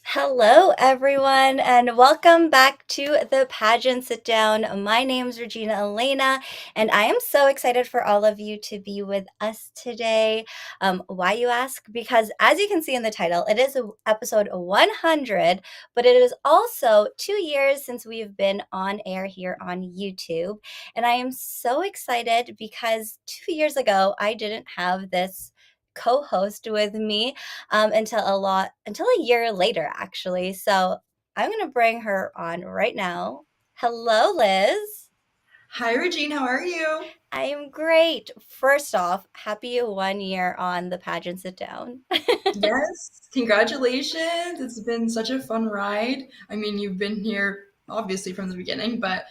Hello, everyone, and welcome back to the Pageant Sit Down. My name's Regina Elena, and I am so excited for all of you to be with us today. Why, you ask? Because as you can see in the title, it is episode 100, but it is also 2 years since we've been on air here on YouTube. And I am so excited because 2 years ago, I didn't have this co-host with me until a year later, actually. So I'm gonna bring her on right now. Hello, Liz. Hi, Regine. How are you? I am great. First off, happy 1 year on the Pageant Sit Down. Yes, congratulations. It's been such a fun ride. I mean, you've been here obviously from the beginning, but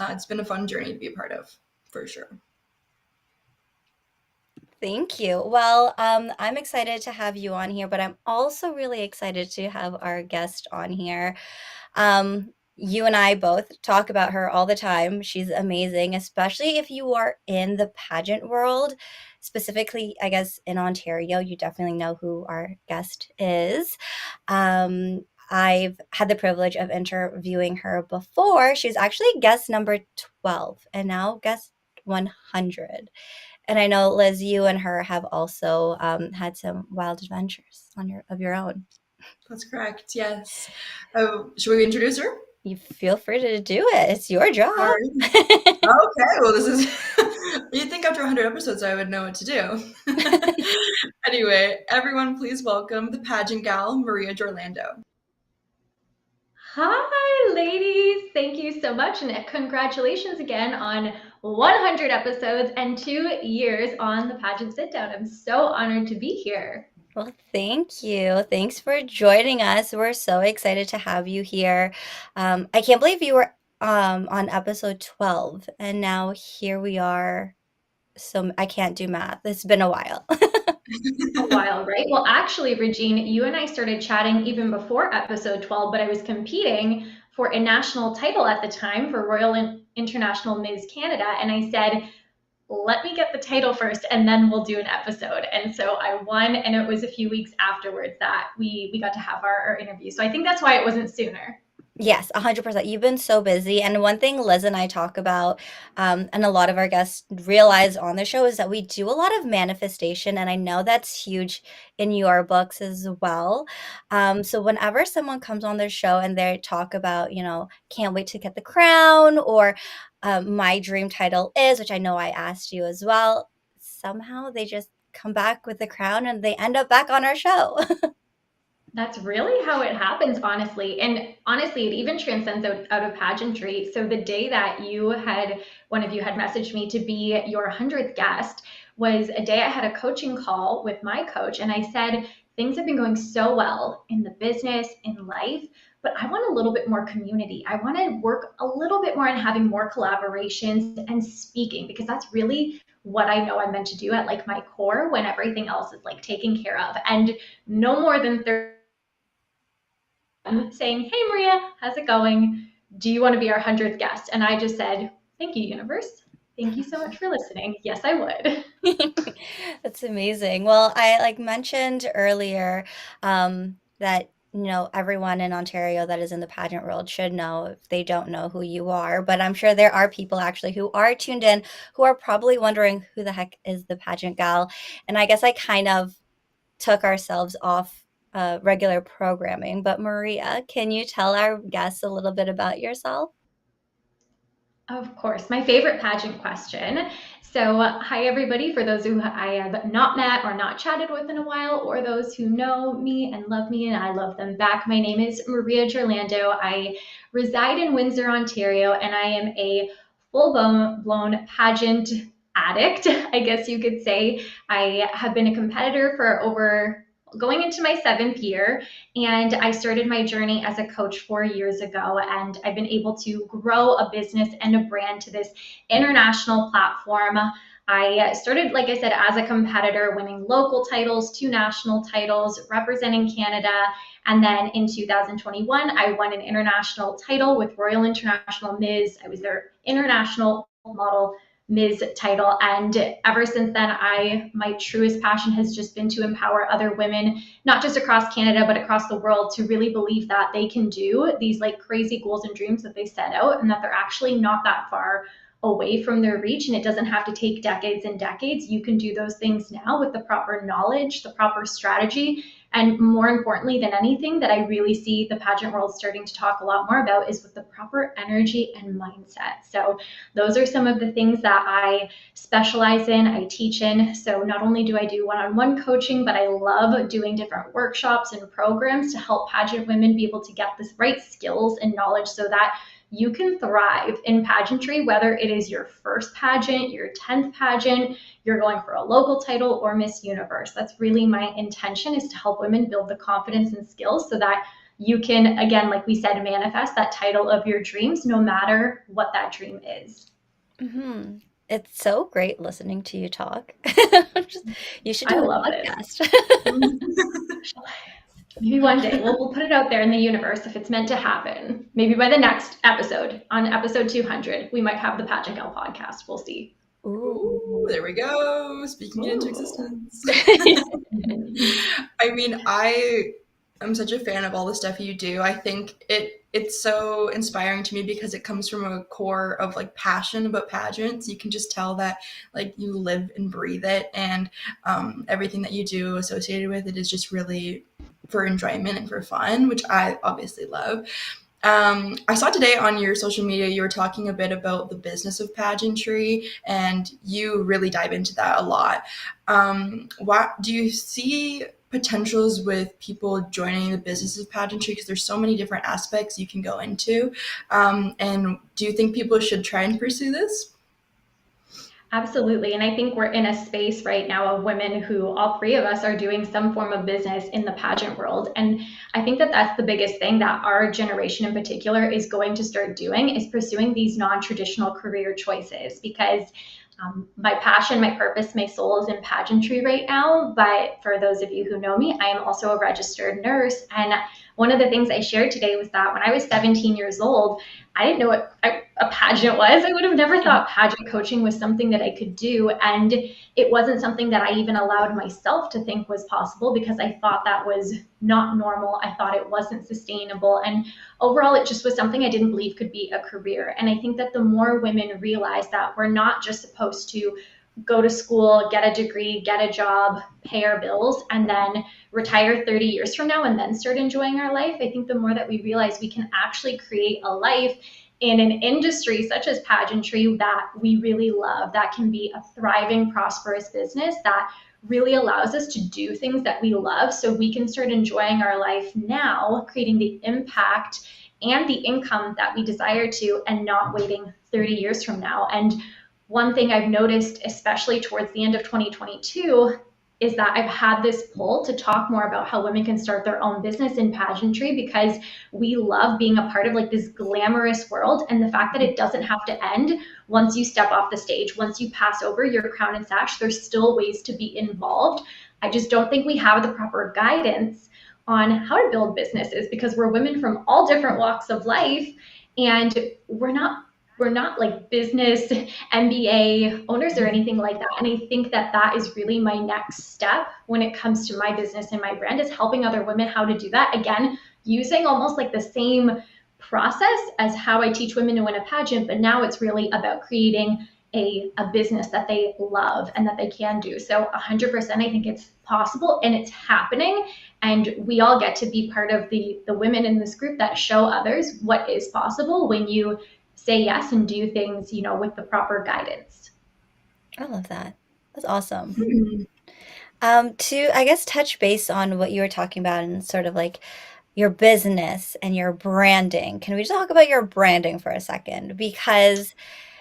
it's been a fun journey to be a part of, for sure. Thank you. Well, I'm excited to have you on here, but I'm also really excited to have our guest on here. You and I both talk about her all the time. She's amazing, especially if you are in the pageant world. Specifically, I guess in Ontario, you definitely know who our guest is. I've had the privilege of interviewing her before. She's actually guest number 12 and now guest 100. And I know, Liz, you and her have also had some wild adventures of your own. That's correct. Yes. Oh, should we introduce her? You feel free to do it. It's your All job. right. Okay. Well, this is. You'd think after 100 episodes I would know what to do. Anyway, everyone, please welcome the pageant gal, Maria Giorlando. Hi, ladies. Thank you so much. And congratulations again on 100 episodes and 2 years on the Pageant Sit Down. I'm so honored to be here. Well, thank you. Thanks for joining us. We're so excited to have you here. I can't believe you were on episode 12, and now here we are. So I can't do math. It's been a while. A while, right? Well, actually, Regine, you and I started chatting even before episode 12, but I was competing for a national title at the time for Royal International Ms. Canada. And I said, let me get the title first and then we'll do an episode. And so I won, and it was a few weeks afterwards that we got to have our interview. So I think that's why it wasn't sooner. Yes, 100%. You've been so busy. And one thing Liz and I talk about, and a lot of our guests realize on the show, is that we do a lot of manifestation. And I know that's huge in your books as well. So whenever someone comes on the show and they talk about, can't wait to get the crown, or my dream title is, which I know I asked you as well, somehow they just come back with the crown and they end up back on our show. That's really how it happens, honestly. And honestly, it even transcends out of pageantry. So the day that one of you had messaged me to be your 100th guest was a day I had a coaching call with my coach. And I said, things have been going so well in the business, in life, but I want a little bit more community. I want to work a little bit more on having more collaborations and speaking, because that's really what I know I'm meant to do at like my core when everything else is like taken care of. And no more than 30 saying, hey, Maria, how's it going? Do you want to be our 100th guest? And I just said, thank you, universe. Thank you so much for listening. Yes, I would. That's amazing. Well, I like mentioned earlier that everyone in Ontario that is in the pageant world should know if they don't know who you are. But I'm sure there are people actually who are tuned in who are probably wondering who the heck is the Pageant Gal. And I guess I kind of took ourselves off regular programming. But Maria, can you tell our guests a little bit about yourself? Of course, my favorite pageant question. So, hi everybody, for those who I have not met or not chatted with in a while, or those who know me and love me and I love them back. My name is Maria Giorlando. I reside in Windsor, Ontario, and I am a full blown pageant addict, I guess you could say. I have been a competitor for over going into my 7th year, and I started my journey as a coach 4 years ago. And I've been able to grow a business and a brand to this international platform. I started, like I said, as a competitor, winning local titles, 2 national titles, representing Canada. And then in 2021, I won an international title with Royal International Ms. I was their international model Ms. title. And ever since then, my truest passion has just been to empower other women, not just across Canada, but across the world, to really believe that they can do these like crazy goals and dreams that they set out, and that they're actually not that far away from their reach. And it doesn't have to take decades and decades. You can do those things now with the proper knowledge, the proper strategy. And more importantly than anything, that I really see the pageant world starting to talk a lot more about is with the proper energy and mindset. So those are some of the things that I specialize in, I teach in. So not only do I do one-on-one coaching, but I love doing different workshops and programs to help pageant women be able to get the right skills and knowledge so that you can thrive in pageantry, whether it is your first pageant, your 10th pageant, you're going for a local title, or Miss Universe. That's really my intention, is to help women build the confidence and skills so that you can, again, like we said, manifest that title of your dreams, no matter what that dream is. Hmm. It's so great listening to you talk. You should I do a love it. podcast. Maybe one day we'll put it out there in the universe if it's meant to happen. Maybe by the next episode, on episode 200, we might have the Pageant Gal podcast. We'll see. Ooh, there we go. Speaking it into existence. I mean, I'm such a fan of all the stuff you do. I think it's so inspiring to me because it comes from a core of like passion about pageants. You can just tell that like you live and breathe it, and everything that you do associated with it is just really for enjoyment and for fun, which I obviously love. I saw today on your social media you were talking a bit about the business of pageantry, and you really dive into that a lot. What do you see potentials with people joining the business of pageantry? Because there's so many different aspects you can go into. And do you think people should try and pursue this? Absolutely. And I think we're in a space right now of women who, all three of us, are doing some form of business in the pageant world. And I think that that's the biggest thing that our generation in particular is going to start doing, is pursuing these non-traditional career choices. Because my passion, my purpose, my soul is in pageantry right now. But for those of you who know me, I am also a registered nurse. And one of the things I shared today was that when I was 17 years old, I didn't know what a pageant was. I would have never thought pageant coaching was something that I could do. And it wasn't something that I even allowed myself to think was possible, because I thought that was not normal. I thought it wasn't sustainable. And overall, it just was something I didn't believe could be a career. And I think that the more women realize that we're not just supposed to go to school, get a degree, get a job, pay our bills, and then retire 30 years from now and then start enjoying our life, I think the more that we realize we can actually create a life in an industry such as pageantry that we really love, that can be a thriving, prosperous business that really allows us to do things that we love, so we can start enjoying our life now, creating the impact and the income that we desire to, and not waiting 30 years from now. And one thing I've noticed, especially towards the end of 2022, is that I've had this pull to talk more about how women can start their own business in pageantry, because we love being a part of like this glamorous world, and the fact that it doesn't have to end once you step off the stage, once you pass over your crown and sash, there's still ways to be involved. I just don't think we have the proper guidance on how to build businesses, because we're women from all different walks of life, and we're not we're not like business MBA owners or anything like that. And I think that that is really my next step when it comes to my business and my brand, is helping other women how to do that. Again, using almost like the same process as how I teach women to win a pageant, but now it's really about creating a business that they love and that they can do. So 100%, I think it's possible and it's happening. And we all get to be part of the women in this group that show others what is possible when you say yes and do things, with the proper guidance. I love that. That's awesome. Mhm. To, I guess, touch base on what you were talking about and sort of like your business and your branding. Can we talk about your branding for a second? Because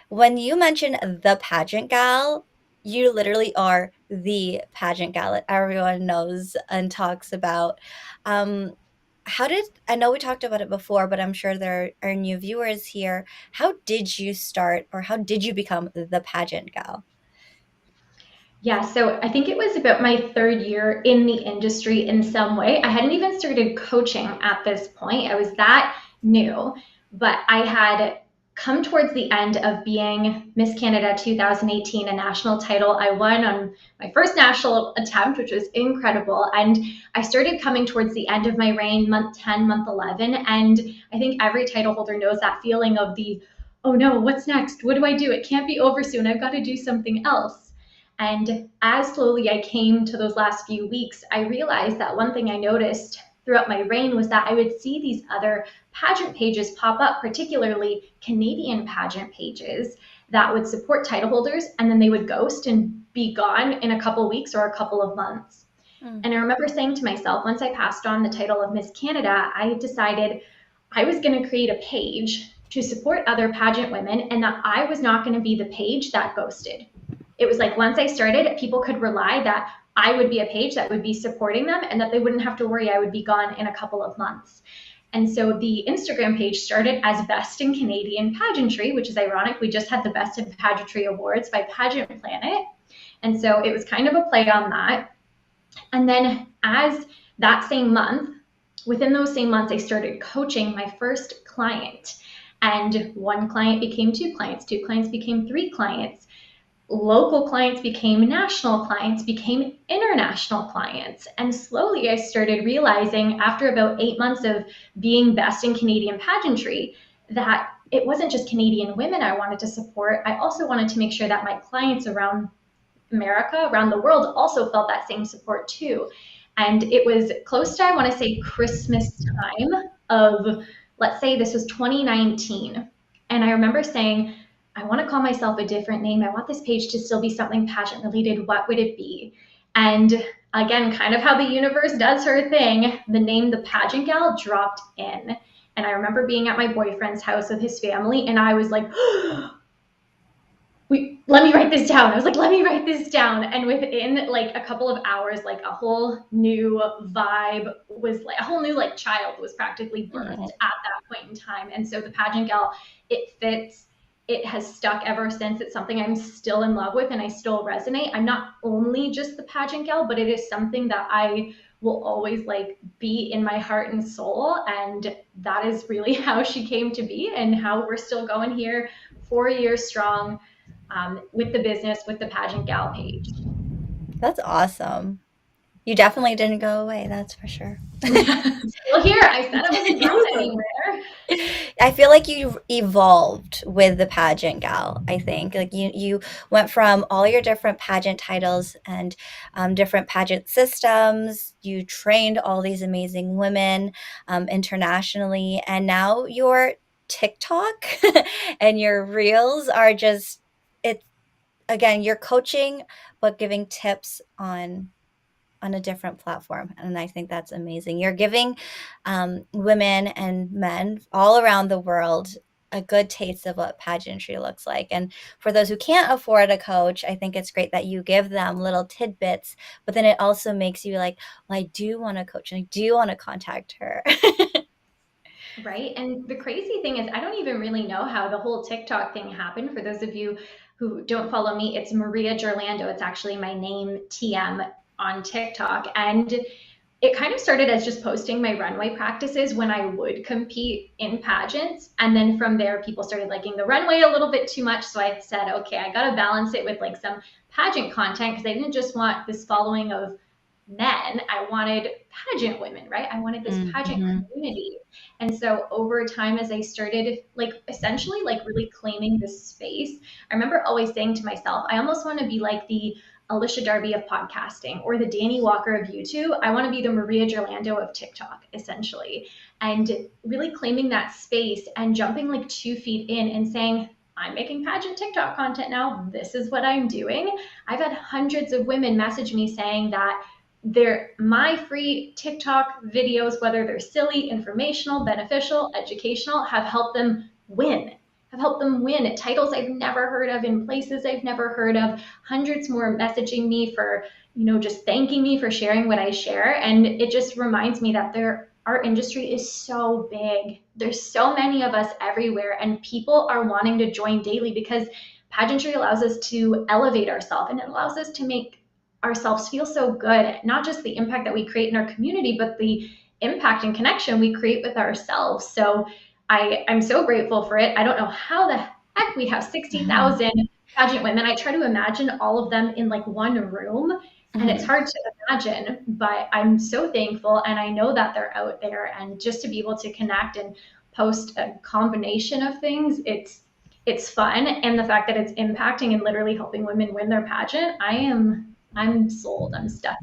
when you mention the pageant gal, you literally are the pageant gal that everyone knows and talks about. Um, how did, I know we talked about it before, but I'm sure there are new viewers here. How did you start, or how did you become the pageant gal? Yeah, so I think it was about my third year in the industry in some way. I hadn't even started coaching at this point. I was that new, but I had come towards the end of being Miss Canada 2018, a national title I won on my first national attempt, which was incredible. And I started coming towards the end of my reign, month 10, month 11. And I think every title holder knows that feeling of the, oh no, what's next? What do I do? It can't be over soon. I've got to do something else. And as slowly I came to those last few weeks, I realized that one thing I noticed throughout my reign was that I would see these other pageant pages pop up, particularly Canadian pageant pages that would support title holders, and then they would ghost and be gone in a couple weeks or a couple of months. Mm, And I remember saying to myself, once I passed on the title of Miss Canada, I decided I was going to create a page to support other pageant women and that I was not going to be the page that ghosted. It was like once I started, people could rely that I would be a page that would be supporting them and that they wouldn't have to worry I would be gone in a couple of months. And so the Instagram page started as Best in Canadian Pageantry, which is ironic. We just had the Best in Pageantry Awards by Pageant Planet. And so it was kind of a play on that. And then as that same month, within those same months, I started coaching my first client. And one client became two clients became three clients, local clients became national clients, became international clients. And slowly I started realizing after about 8 months of being Best in Canadian Pageantry that it wasn't just Canadian women I wanted to support. I also wanted to make sure that my clients around America, around the world, also felt that same support too. And it was close to, I want to say, Christmas time of, let's say this was 2019. And I remember saying, I want to call myself a different name. I want this page to still be something pageant related. What would it be? And again, kind of how the universe does her thing, the name The Pageant Gal dropped in. And I remember being at my boyfriend's house with his family, and I was like, let me write this down. I was like, let me write this down. And within like a couple of hours, like a whole new vibe was like a whole new like child was practically birthed mm, at that point in time. And so the pageant gal, it fits. It has stuck ever since. It's something I'm still in love with and I still resonate. I'm not only just the pageant gal, but it is something that I will always like be in my heart and soul. And that is really how she came to be and how we're still going here 4 years strong, with the business, with the Pageant Gal page. that's awesome. You definitely didn't go away, that's for sure. Still here. I said I wasn't going anywhere. I feel like you evolved with the pageant gal. I think like you went from all your different pageant titles and different pageant systems. You trained all these amazing women internationally, and now your TikTok and your reels are just it's again you're coaching but giving tips on a different platform. And I think that's amazing. You're giving women and men all around the world a good taste of what pageantry looks like. And for those who can't afford a coach, I think it's great that you give them little tidbits, but then it also makes you like, well, I do want to coach and I do want to contact her. Right. And the crazy thing is, I don't even really know how the whole TikTok thing happened. For those of you who don't follow me, it's Maria Giorlando. It's actually my name, TM, on TikTok. And it kind of started as just posting my runway practices when I would compete in pageants. And then from there, people started liking the runway a little bit too much. So I said, okay, I got to balance it with like some pageant content because I didn't just want this following of men. I wanted pageant women, right? I wanted this pageant Mm-hmm. community. And so over time, as I started like essentially like really claiming this space, I remember always saying to myself, I almost want to be like the Alicia Darby of podcasting or the Danny Walker of YouTube. I want to be the Maria Giorlando of TikTok, essentially. And really claiming that space and jumping like 2 feet in and saying, I'm making pageant TikTok content now. This is what I'm doing. I've had hundreds of women message me saying that my free TikTok videos, whether they're silly, informational, beneficial, educational, have helped them win at titles I've never heard of in places I've never heard of. Hundreds more messaging me for, just thanking me for sharing what I share. And it just reminds me that our industry is so big. There's so many of us everywhere, and people are wanting to join daily because pageantry allows us to elevate ourselves and it allows us to make ourselves feel so good, not just the impact that we create in our community, but the impact and connection we create with ourselves. So I'm so grateful for it. I don't know how the heck we have 60,000 pageant women. I try to imagine all of them in like one room, and it's Mm-hmm. hard to imagine, but I'm so thankful. And I know that they're out there, and just to be able to connect and post a combination of things, it's fun. And the fact that it's impacting and literally helping women win their pageant, I'm sold. I'm stuck.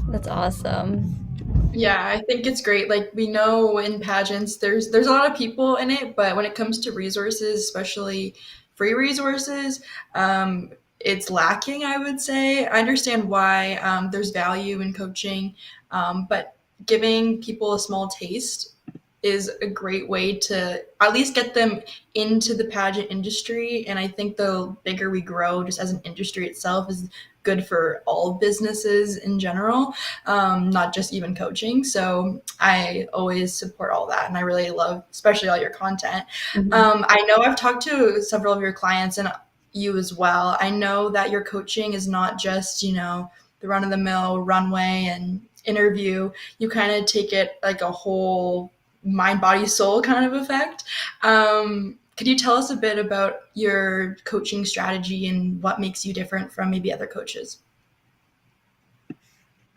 That's awesome. Yeah, I think it's great. Like we know in pageants there's a lot of people in it, but when it comes to resources, especially free resources, it's lacking, I would say. I understand why there's value in coaching, but giving people a small taste is a great way to at least get them into the pageant industry. And I think the bigger we grow, just as an industry itself, is good for all businesses in general, not just even coaching. So I always support all that. And I really love, especially all your content. Mm-hmm. I know I've talked to several of your clients and you as well. I know that your coaching is not just, the run of the mill runway and interview. You kind of take it like a whole mind, body, soul kind of effect. Could you tell us a bit about your coaching strategy and what makes you different from maybe other coaches?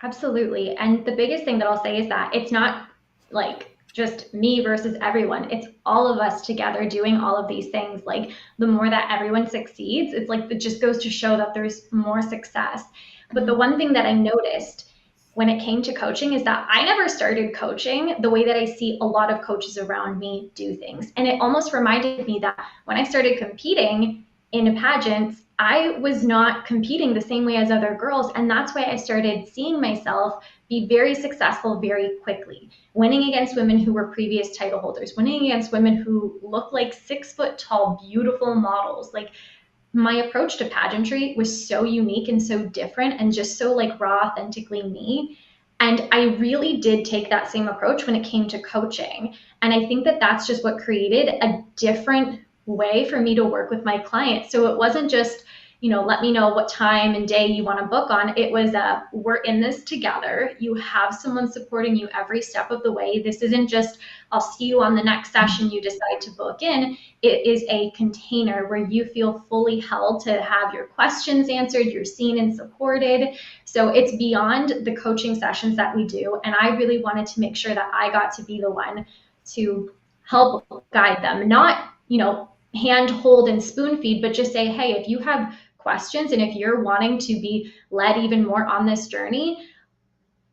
Absolutely. And the biggest thing that I'll say is that it's not like just me versus everyone. It's all of us together doing all of these things. Like the more that everyone succeeds, it's like it just goes to show that there's more success. But the one thing that I noticed when it came to coaching is that I never started coaching the way that I see a lot of coaches around me do things. And it almost reminded me that when I started competing in pageants, I was not competing the same way as other girls. And that's why I started seeing myself be very successful very quickly, winning against women who were previous title holders, winning against women who look like 6 foot tall, beautiful models. Like my approach to pageantry was so unique and so different and just so like raw, authentically me. And I really did take that same approach when it came to coaching. And I think that that's just what created a different way for me to work with my clients. So it wasn't just, let me know what time and day you want to book on. It was we're in this together. You have someone supporting you every step of the way. This isn't just, I'll see you on the next session you decide to book in. It is a container where you feel fully held to have your questions answered, you're seen and supported. So it's beyond the coaching sessions that we do. And I really wanted to make sure that I got to be the one to help guide them, not, hand hold and spoon feed, but just say, hey, if you have questions and if you're wanting to be led even more on this journey,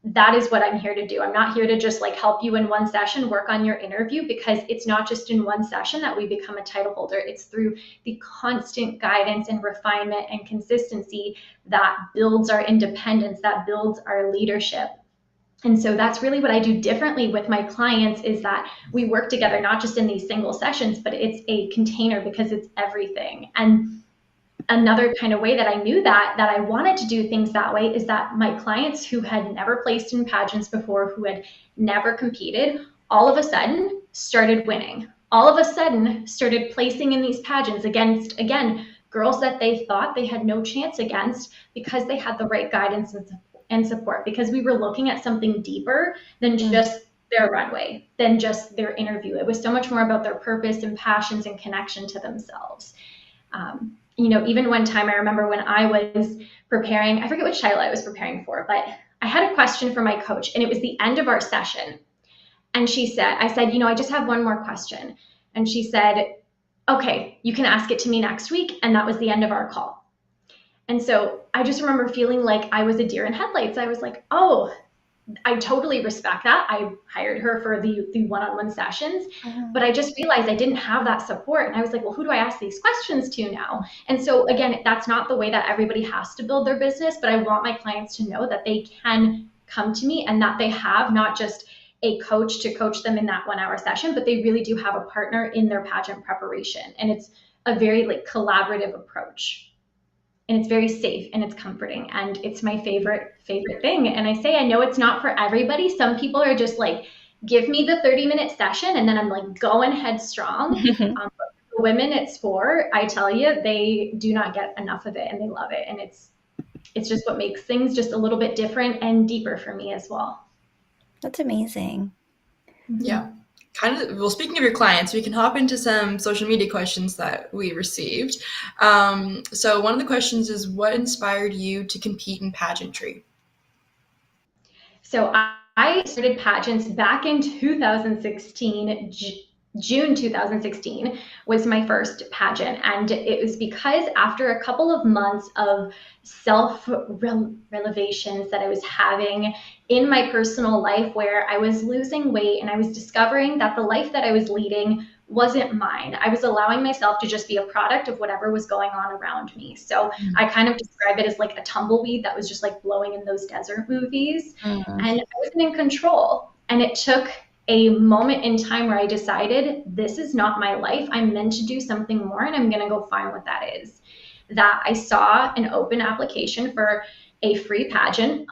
that is what I'm here to do. I'm not here to just like help you in one session, work on your interview, because it's not just in one session that we become a title holder. It's through the constant guidance and refinement and consistency that builds our independence, that builds our leadership. And so that's really what I do differently with my clients, is that we work together, not just in these single sessions, but it's a container because it's everything. And another kind of way that I knew that I wanted to do things that way is that my clients who had never placed in pageants before, who had never competed, all of a sudden started winning. All of a sudden started placing in these pageants against, again, girls that they thought they had no chance against because they had the right guidance and support, because we were looking at something deeper than Mm. just their runway, than just their interview. It was so much more about their purpose and passions and connection to themselves. Even one time I remember when I was preparing, I forget which title I was preparing for, but I had a question for my coach, and it was the end of our session. And I said, I just have one more question. And she said, okay, you can ask it to me next week. And that was the end of our call. And so I just remember feeling like I was a deer in headlights. I was like, oh, I totally respect that. I hired her for the one-on-one sessions, but I just realized I didn't have that support. And I was like, well, who do I ask these questions to now? And so again, that's not the way that everybody has to build their business, but I want my clients to know that they can come to me and that they have not just a coach to coach them in that 1 hour session, but they really do have a partner in their pageant preparation. And it's a very collaborative approach. And it's very safe and it's comforting, and it's my favorite thing. And I say, I know it's not for everybody. Some people are just like, give me the 30-minute session and then I'm like going headstrong. But the women it's for, I tell you, they do not get enough of it and they love it. And it's just what makes things just a little bit different and deeper for me as well. That's amazing. Yeah. Well, speaking of your clients, we can hop into some social media questions that we received. So one of the questions is, what inspired you to compete in pageantry? So I started pageants back in 2016. June 2016 was my first pageant. And it was because after a couple of months of self-revelations that I was having in my personal life, where I was losing weight and I was discovering that the life that I was leading wasn't mine. I was allowing myself to just be a product of whatever was going on around me. So I kind of describe it as like a tumbleweed that was just like blowing in those desert movies. Mm. And I wasn't in control. And it took a moment in time where I decided, this is not my life. I'm meant to do something more, and I'm going to go find what that is. That I saw an open application for a free pageant,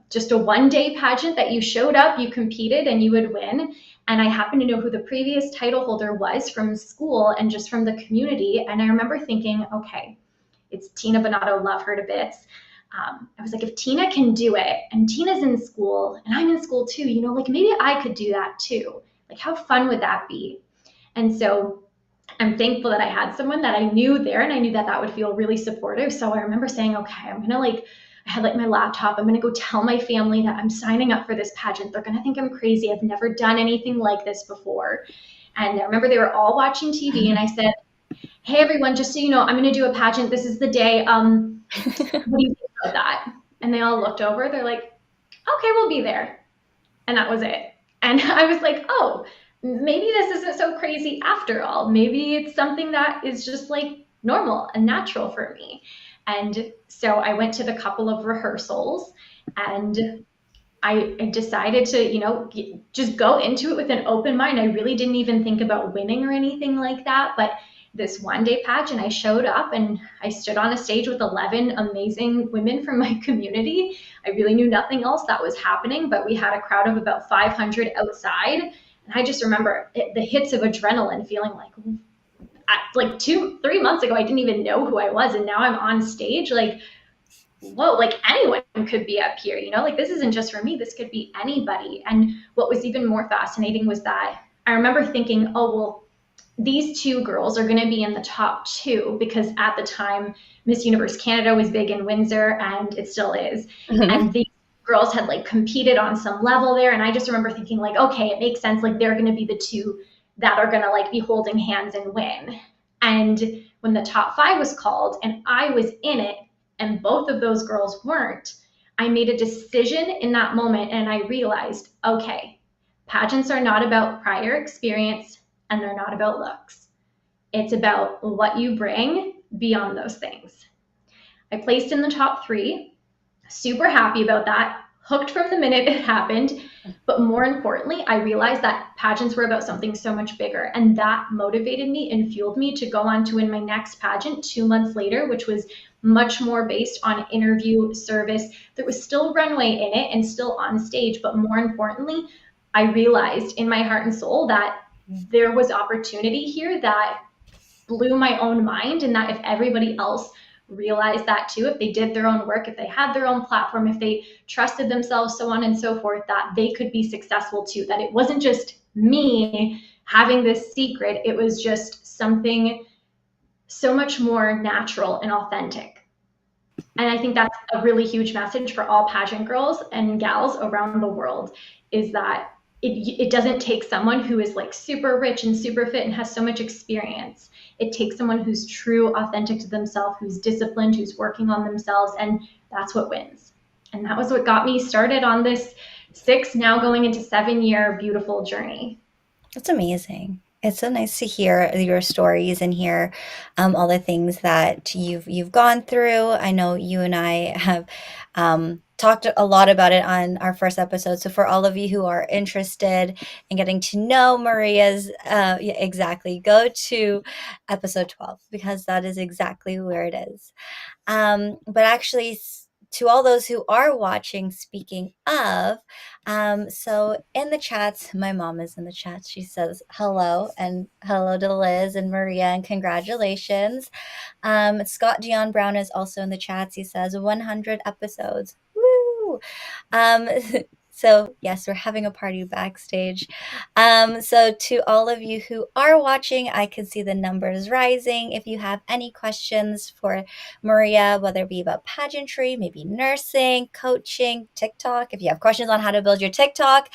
just a one-day pageant that you showed up, you competed, and you would win. And I happened to know who the previous title holder was from school and just from the community. And I remember thinking, okay, it's Tina Bonato, love her to bits. I was like, if Tina can do it, and Tina's in school and I'm in school too, maybe I could do that too. Like, how fun would that be? And so I'm thankful that I had someone that I knew there, and I knew that would feel really supportive. So I remember saying, okay, I had my laptop. I'm going to go tell my family that I'm signing up for this pageant. They're going to think I'm crazy. I've never done anything like this before. And I remember they were all watching TV, and I said, hey, everyone, just so you know, I'm going to do a pageant. This is the day. What do you think about that? And they all looked over. They're like, okay, we'll be there. And that was it. And I was like, oh, maybe this isn't so crazy after all. Maybe it's something that is just like normal and natural for me. And so I went to the couple of rehearsals, and I decided to, just go into it with an open mind. I really didn't even think about winning or anything like that. But this one-day pageant, I showed up and I stood on a stage with 11 amazing women from my community. I really knew nothing else that was happening, but we had a crowd of about 500 outside. And I just remember the hits of adrenaline, feeling like 3 months ago, I didn't even know who I was. And now I'm on stage, like, whoa, like anyone could be up here, this isn't just for me, this could be anybody. And what was even more fascinating was that I remember thinking, oh, well, these two girls are going to be in the top two, because at the time Miss Universe Canada was big in Windsor, and it still is. And these girls had competed on some level there. And I just remember thinking okay, it makes sense. They're going to be the two that are going to be holding hands and win. And when the top 5 was called and I was in it and both of those girls weren't, I made a decision in that moment, and I realized, okay, pageants are not about prior experience, and they're not about looks. It's about what you bring beyond those things. I placed in the top 3, super happy about that, hooked from the minute it happened. But more importantly, I realized that pageants were about something so much bigger, and that motivated me and fueled me to go on to win my next pageant 2 months later, which was much more based on interview service. There was still runway in it and still on stage, but more importantly, I realized in my heart and soul that there was opportunity here that blew my own mind, and that if everybody else realize that too, if they did their own work, if they had their own platform, if they trusted themselves, so on and so forth, that they could be successful too. That it wasn't just me having this secret, it was just something so much more natural and authentic. And I think that's a really huge message for all pageant girls and gals around the world, is that it doesn't take someone who is like super rich and super fit and has so much experience. It takes someone who's true, authentic to themselves, who's disciplined, who's working on themselves, and that's what wins. And that was what got me started on this 6, now going into 7 year beautiful journey. That's amazing. It's so nice to hear your stories and hear all the things that you've gone through. I know you and I have talked a lot about it on our first episode. So for all of you who are interested in getting to know Maria's, yeah, exactly, go to episode 12 because that is exactly where it is. But actually, to all those who are watching, speaking of, so in the chats, my mom is in the chat. She says hello and hello to Liz and Maria and congratulations. Scott Dion Brown is also in the chats. He says 100 episodes. Woo! Um, so yes, we're having a party backstage. So to all of you who are watching, I can see the numbers rising. If you have any questions for Maria, whether it be about pageantry, maybe nursing, coaching, TikTok, if you have questions on how to build your TikTok,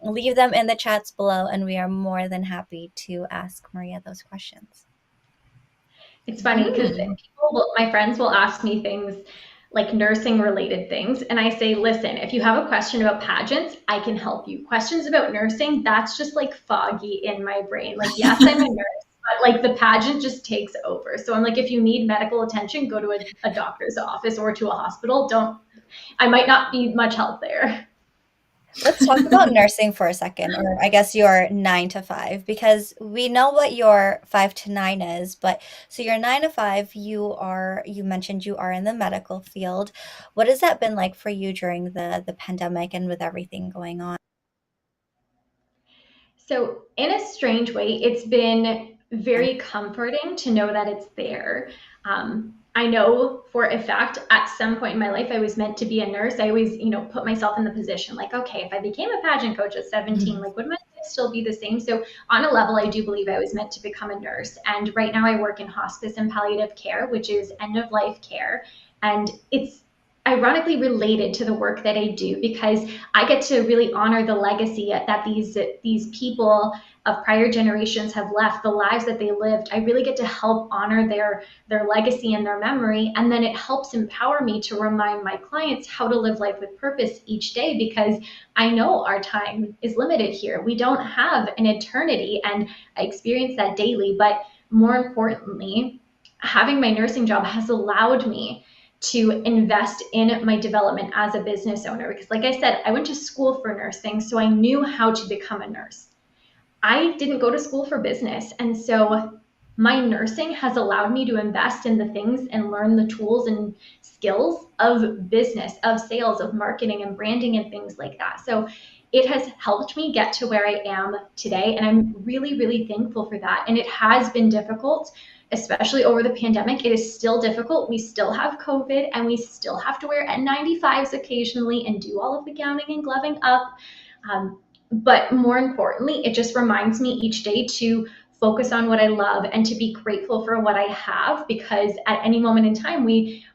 leave them in the chats below, and we are more than happy to ask Maria those questions. It's funny because my friends will ask me things like nursing related things. And I say, listen, if you have a question about pageants, I can help you. Questions about nursing, that's just like foggy in my brain. Like, yes, I'm a nurse, but like the pageant just takes over. So I'm like, if you need medical attention, go to a doctor's office or to a hospital. I might not be much help there. Let's talk about nursing for a second, or I guess your 9 to 5, because we know what your 5 to 9 is, but so your 9 to 5, you mentioned you are in the medical field. What has that been like for you during the pandemic and with everything going on? So, in a strange way, it's been very comforting to know that it's there. I know for a fact at some point in my life I was meant to be a nurse. I always, put myself in the position like, okay, if I became a pageant coach at 17, like, would my life still be the same? So, on a level, I do believe I was meant to become a nurse. And right now, I work in hospice and palliative care, which is end of life care. And it's ironically related to the work that I do because I get to really honor the legacy that these people of prior generations have left, the lives that they lived. I really get to help honor their legacy and their memory, and then it helps empower me to remind my clients how to live life with purpose each day because I know our time is limited here. We don't have an eternity, and I experience that daily. But more importantly, having my nursing job has allowed me to invest in my development as a business owner. Because, like I said, I went to school for nursing, so I knew how to become a nurse. I didn't go to school for business. And so my nursing has allowed me to invest in the things and learn the tools and skills of business, of sales, of marketing and branding and things like that. So it has helped me get to where I am today. And I'm really, really thankful for that. And it has been difficult, especially over the pandemic. It is still difficult. We still have COVID and we still have to wear N95s occasionally and do all of the gowning and gloving up. But more importantly, it just reminds me each day to focus on what I love and to be grateful for what I have because at any moment in time,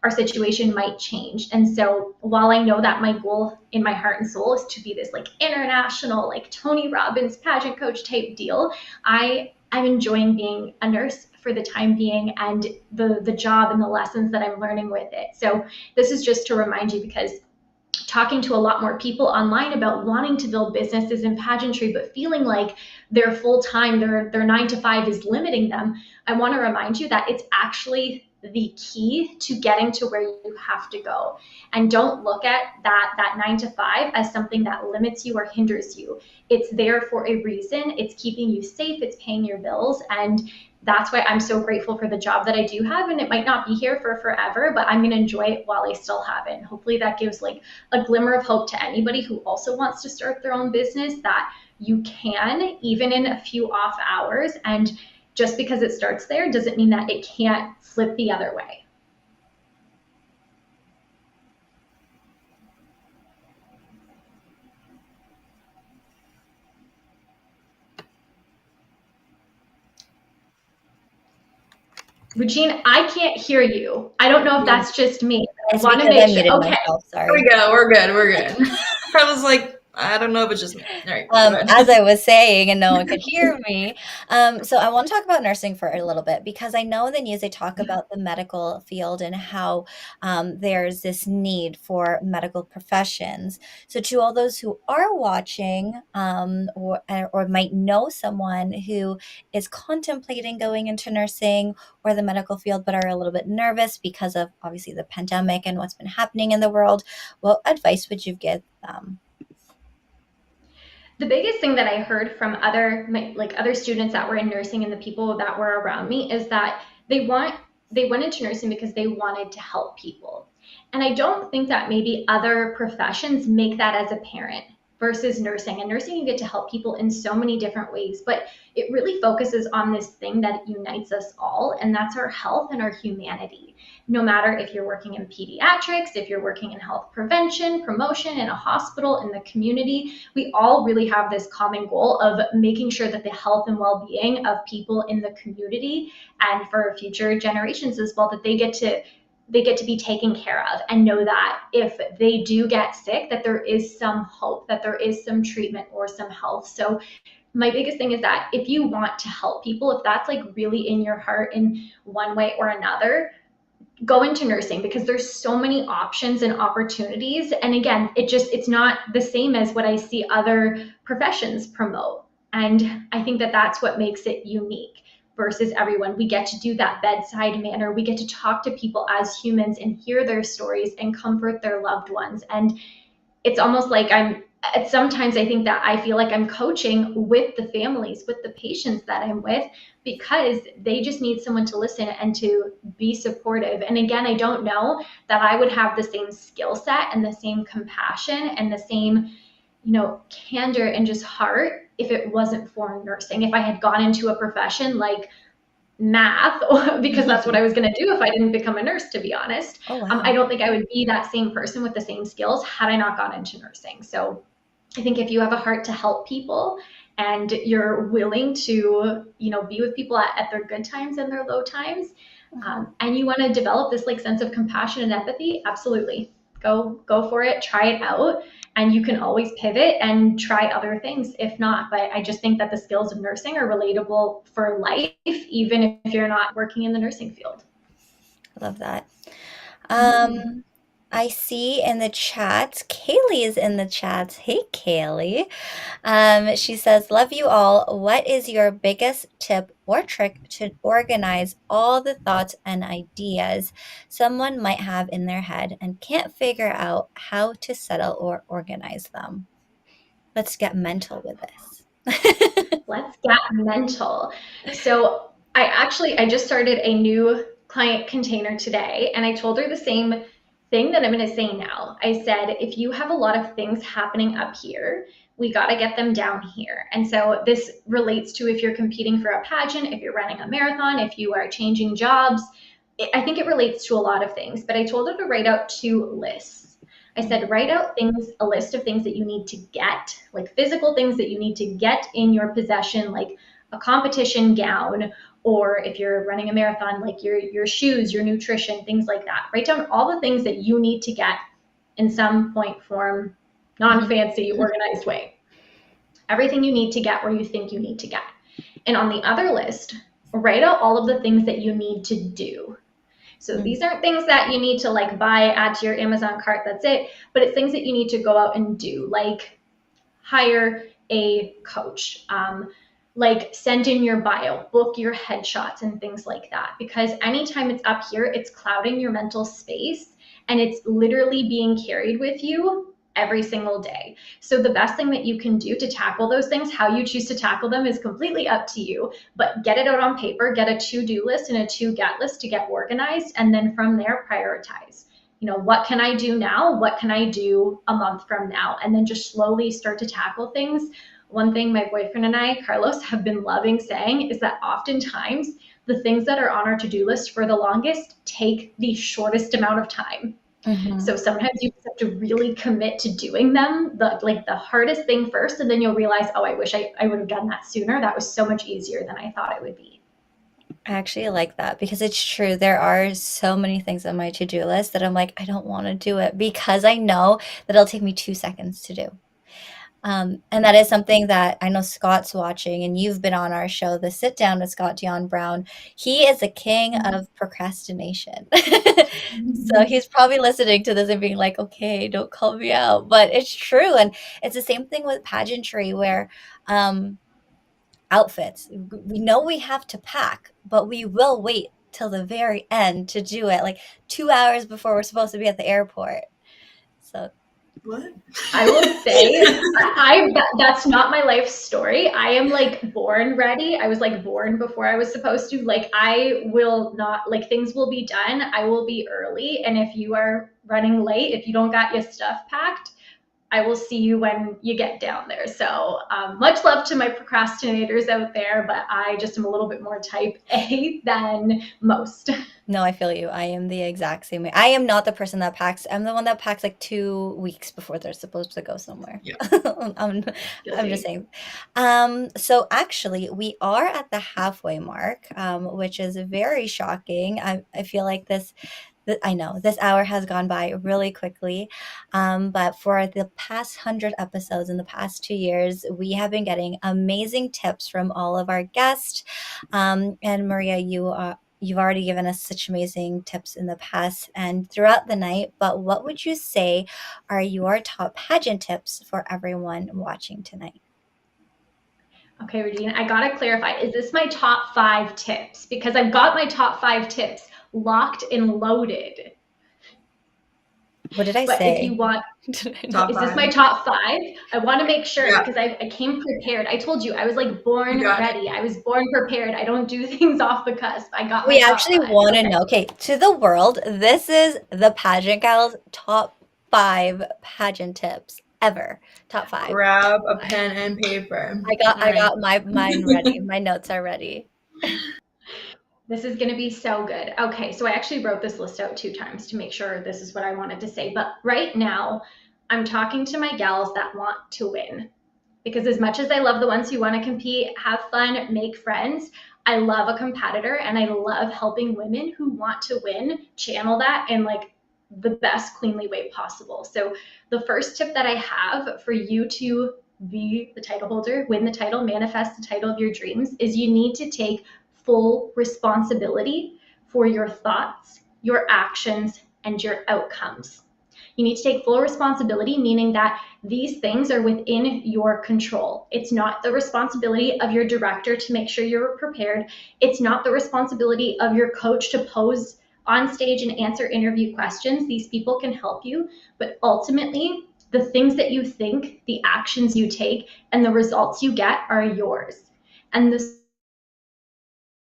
our situation might change. And so while I know that my goal in my heart and soul is to be this like international, like Tony Robbins pageant coach type deal, I'm enjoying being a nurse for the time being and the job and the lessons that I'm learning with it. So this is just to remind you because talking to a lot more people online about wanting to build businesses in pageantry, but feeling like their full time, their 9 to 5 is limiting them. I want to remind you that it's actually the key to getting to where you have to go. And don't look at that 9 to 5 as something that limits you or hinders you. It's there for a reason. It's keeping you safe. It's paying your bills. And that's why I'm so grateful for the job that I do have. And it might not be here for forever, but I'm going to enjoy it while I still have it. And hopefully that gives like a glimmer of hope to anybody who also wants to start their own business that you can, even in a few off hours. And just because it starts there doesn't mean that it can't flip the other way. Regine, I can't hear you. I don't know if Mm, that's just me. I it's want to because I make sure. muted Okay. myself, There we sorry. go. We're good. We're good. I was like, I don't know if it's just me. All right, go As ahead. I was saying, and no one could hear me. So I want to talk about nursing for a little bit because I know in the news they talk about the medical field and how there's this need for medical professions. So to all those who are watching or might know someone who is contemplating going into nursing or the medical field but are a little bit nervous because of obviously the pandemic and what's been happening in the world, what advice would you give them? The biggest thing that I heard from other students that were in nursing and the people that were around me is that they want they went into nursing because they wanted to help people. And I don't think that maybe other professions make that as a parent versus nursing. And nursing, you get to help people in so many different ways, but it really focuses on this thing that unites us all, and that's our health and our humanity. No matter if you're working in pediatrics, if you're working in health prevention, promotion, in a hospital, in the community, we all really have this common goal of making sure that the health and well-being of people in the community and for future generations as well, that they get to be taken care of and know that if they do get sick, that there is some hope, that there is some treatment or some health. So my biggest thing is that if you want to help people, if that's like really in your heart in one way or another, go into nursing because there's so many options and opportunities. And again, it's not the same as what I see other professions promote. And I think that that's what makes it unique versus everyone. We get to do that bedside manner. We get to talk to people as humans and hear their stories and comfort their loved ones. And it's almost like sometimes I think that I feel like I'm coaching with the families, with the patients that I'm with, because they just need someone to listen and to be supportive. And again, I don't know that I would have the same skill set and the same compassion and the same, candor and just heart if it wasn't for nursing. If I had gone into a profession like math, because that's what I was going to do if I didn't become a nurse, to be honest. Oh, I wow. don't think I would be that same person with the same skills had I not gone into nursing. So I think if you have a heart to help people and you're willing to, be with people at their good times and their low times, Mhm. and you want to develop this like sense of compassion and empathy, absolutely go for it, try it out, and you can always pivot and try other things if not. But I just think that the skills of nursing are relatable for life, even if you're not working in the nursing field. I love that. Mm-hmm. Um, I see in the chat, Kaylee is in the chat. Hey, Kaylee. She says, "Love you all. What is your biggest tip or trick to organize all the thoughts and ideas someone might have in their head and can't figure out how to settle or organize them?" Let's get mental with this. Let's get mental. So I just started a new client container today, and I told her the same thing that I'm going to say now. I said, if you have a lot of things happening up here, we got to get them down here. And so this relates to if you're competing for a pageant, if you're running a marathon, if you are changing jobs. I think it relates to a lot of things, but I told her to write out 2 lists. I said, write out a list of things that you need to get, like physical things that you need to get in your possession, like a competition gown, or if you're running a marathon, like your shoes, your nutrition, things like that. Write down all the things that you need to get in some point, form, non-fancy, organized way. Everything you need to get where you think you need to get. And on the other list, write out all of the things that you need to do. So Mm, these aren't things that you need to like buy, add to your Amazon cart, that's it. But it's things that you need to go out and do, like hire a coach, like send in your bio, book your headshots and things like that. Because anytime it's up here, it's clouding your mental space and it's literally being carried with you every single day. So the best thing that you can do to tackle those things, how you choose to tackle them is completely up to you, but get it out on paper, get a to-do list and a to-get list to get organized, and then from there prioritize. What can I do now? What can I do a month from now? And then just slowly start to tackle things. One thing my boyfriend and I, Carlos, have been loving saying is that oftentimes the things that are on our to-do list for the longest take the shortest amount of time. mhm. So sometimes you just have to really commit to doing them, the hardest thing first, and then you'll realize, oh, I wish I would have done that sooner. That was so much easier than I thought it would be. I actually like that because it's true. There are so many things on my to-do list that I'm like, I don't want to do it because I know that it'll take me 2 seconds to do. And that is something that I know Scott's watching, and you've been on our show, The Sit Down with Scott Dion Brown. He is a king of procrastination. So he's probably listening to this and being like, okay, don't call me out. But it's true. And it's the same thing with pageantry where um, outfits, we know we have to pack, but we will wait till the very end to do it, like 2 hours before we're supposed to be at the airport. So What? I will say, that's not my life story. I am like born ready. I was like born before I was supposed to. Like I will not like things will be done. I will be early, and if you are running late, if you don't got your stuff packed, I will see you when you get down there. So much love to my procrastinators out there, but I just am a little bit more type A than most. no, I feel you. I am the exact same way. I am not the person that packs. I'm the one that packs like 2 weeks before they're supposed to go somewhere. Yeah. I'm, I'm just Guilty. saying. So actually, we are at the halfway mark, which is very shocking. I feel like I know this hour has gone by really quickly, but for the past 100 episodes in the past 2 years, we have been getting amazing tips from all of our guests. And Maria, you've already given us such amazing tips in the past and throughout the night. But what would you say are your top pageant tips for everyone watching tonight? Okay, Regina, I gotta clarify. Is this my top 5 tips? Because I've got my top 5 tips locked and loaded. What did I But if you say? want, Top is this my five. top 5? I want to make sure Yeah, because I came prepared. I told you I was like you born got it. ready. I was born prepared. I don't do things off the cusp. I got my We top actually 5. want to Okay. know. Okay, to the world, this is the Pageant Gal's top 5 pageant tips ever. Top five. Grab Top a five. pen and paper. I All right. got mine ready. My notes are ready. This is going to be so good. Okay, so I actually wrote this list out 2 times to make sure this is what I wanted to say. But right now, I'm talking to my gals that want to win. Because as much as I love the ones who want to compete, have fun, make friends, I love a competitor and I love helping women who want to win channel that in like the best queenly way possible. So the first tip that I have for you to be the title holder, win the title, manifest the title of your dreams is you need to take full responsibility for your thoughts, your actions, and your outcomes. You need to take full responsibility, meaning that these things are within your control. It's not the responsibility of your director to make sure you're prepared. It's not the responsibility of your coach to pose on stage and answer interview questions. These people can help you, but ultimately, the things that you think, the actions you take, and the results you get are yours. And this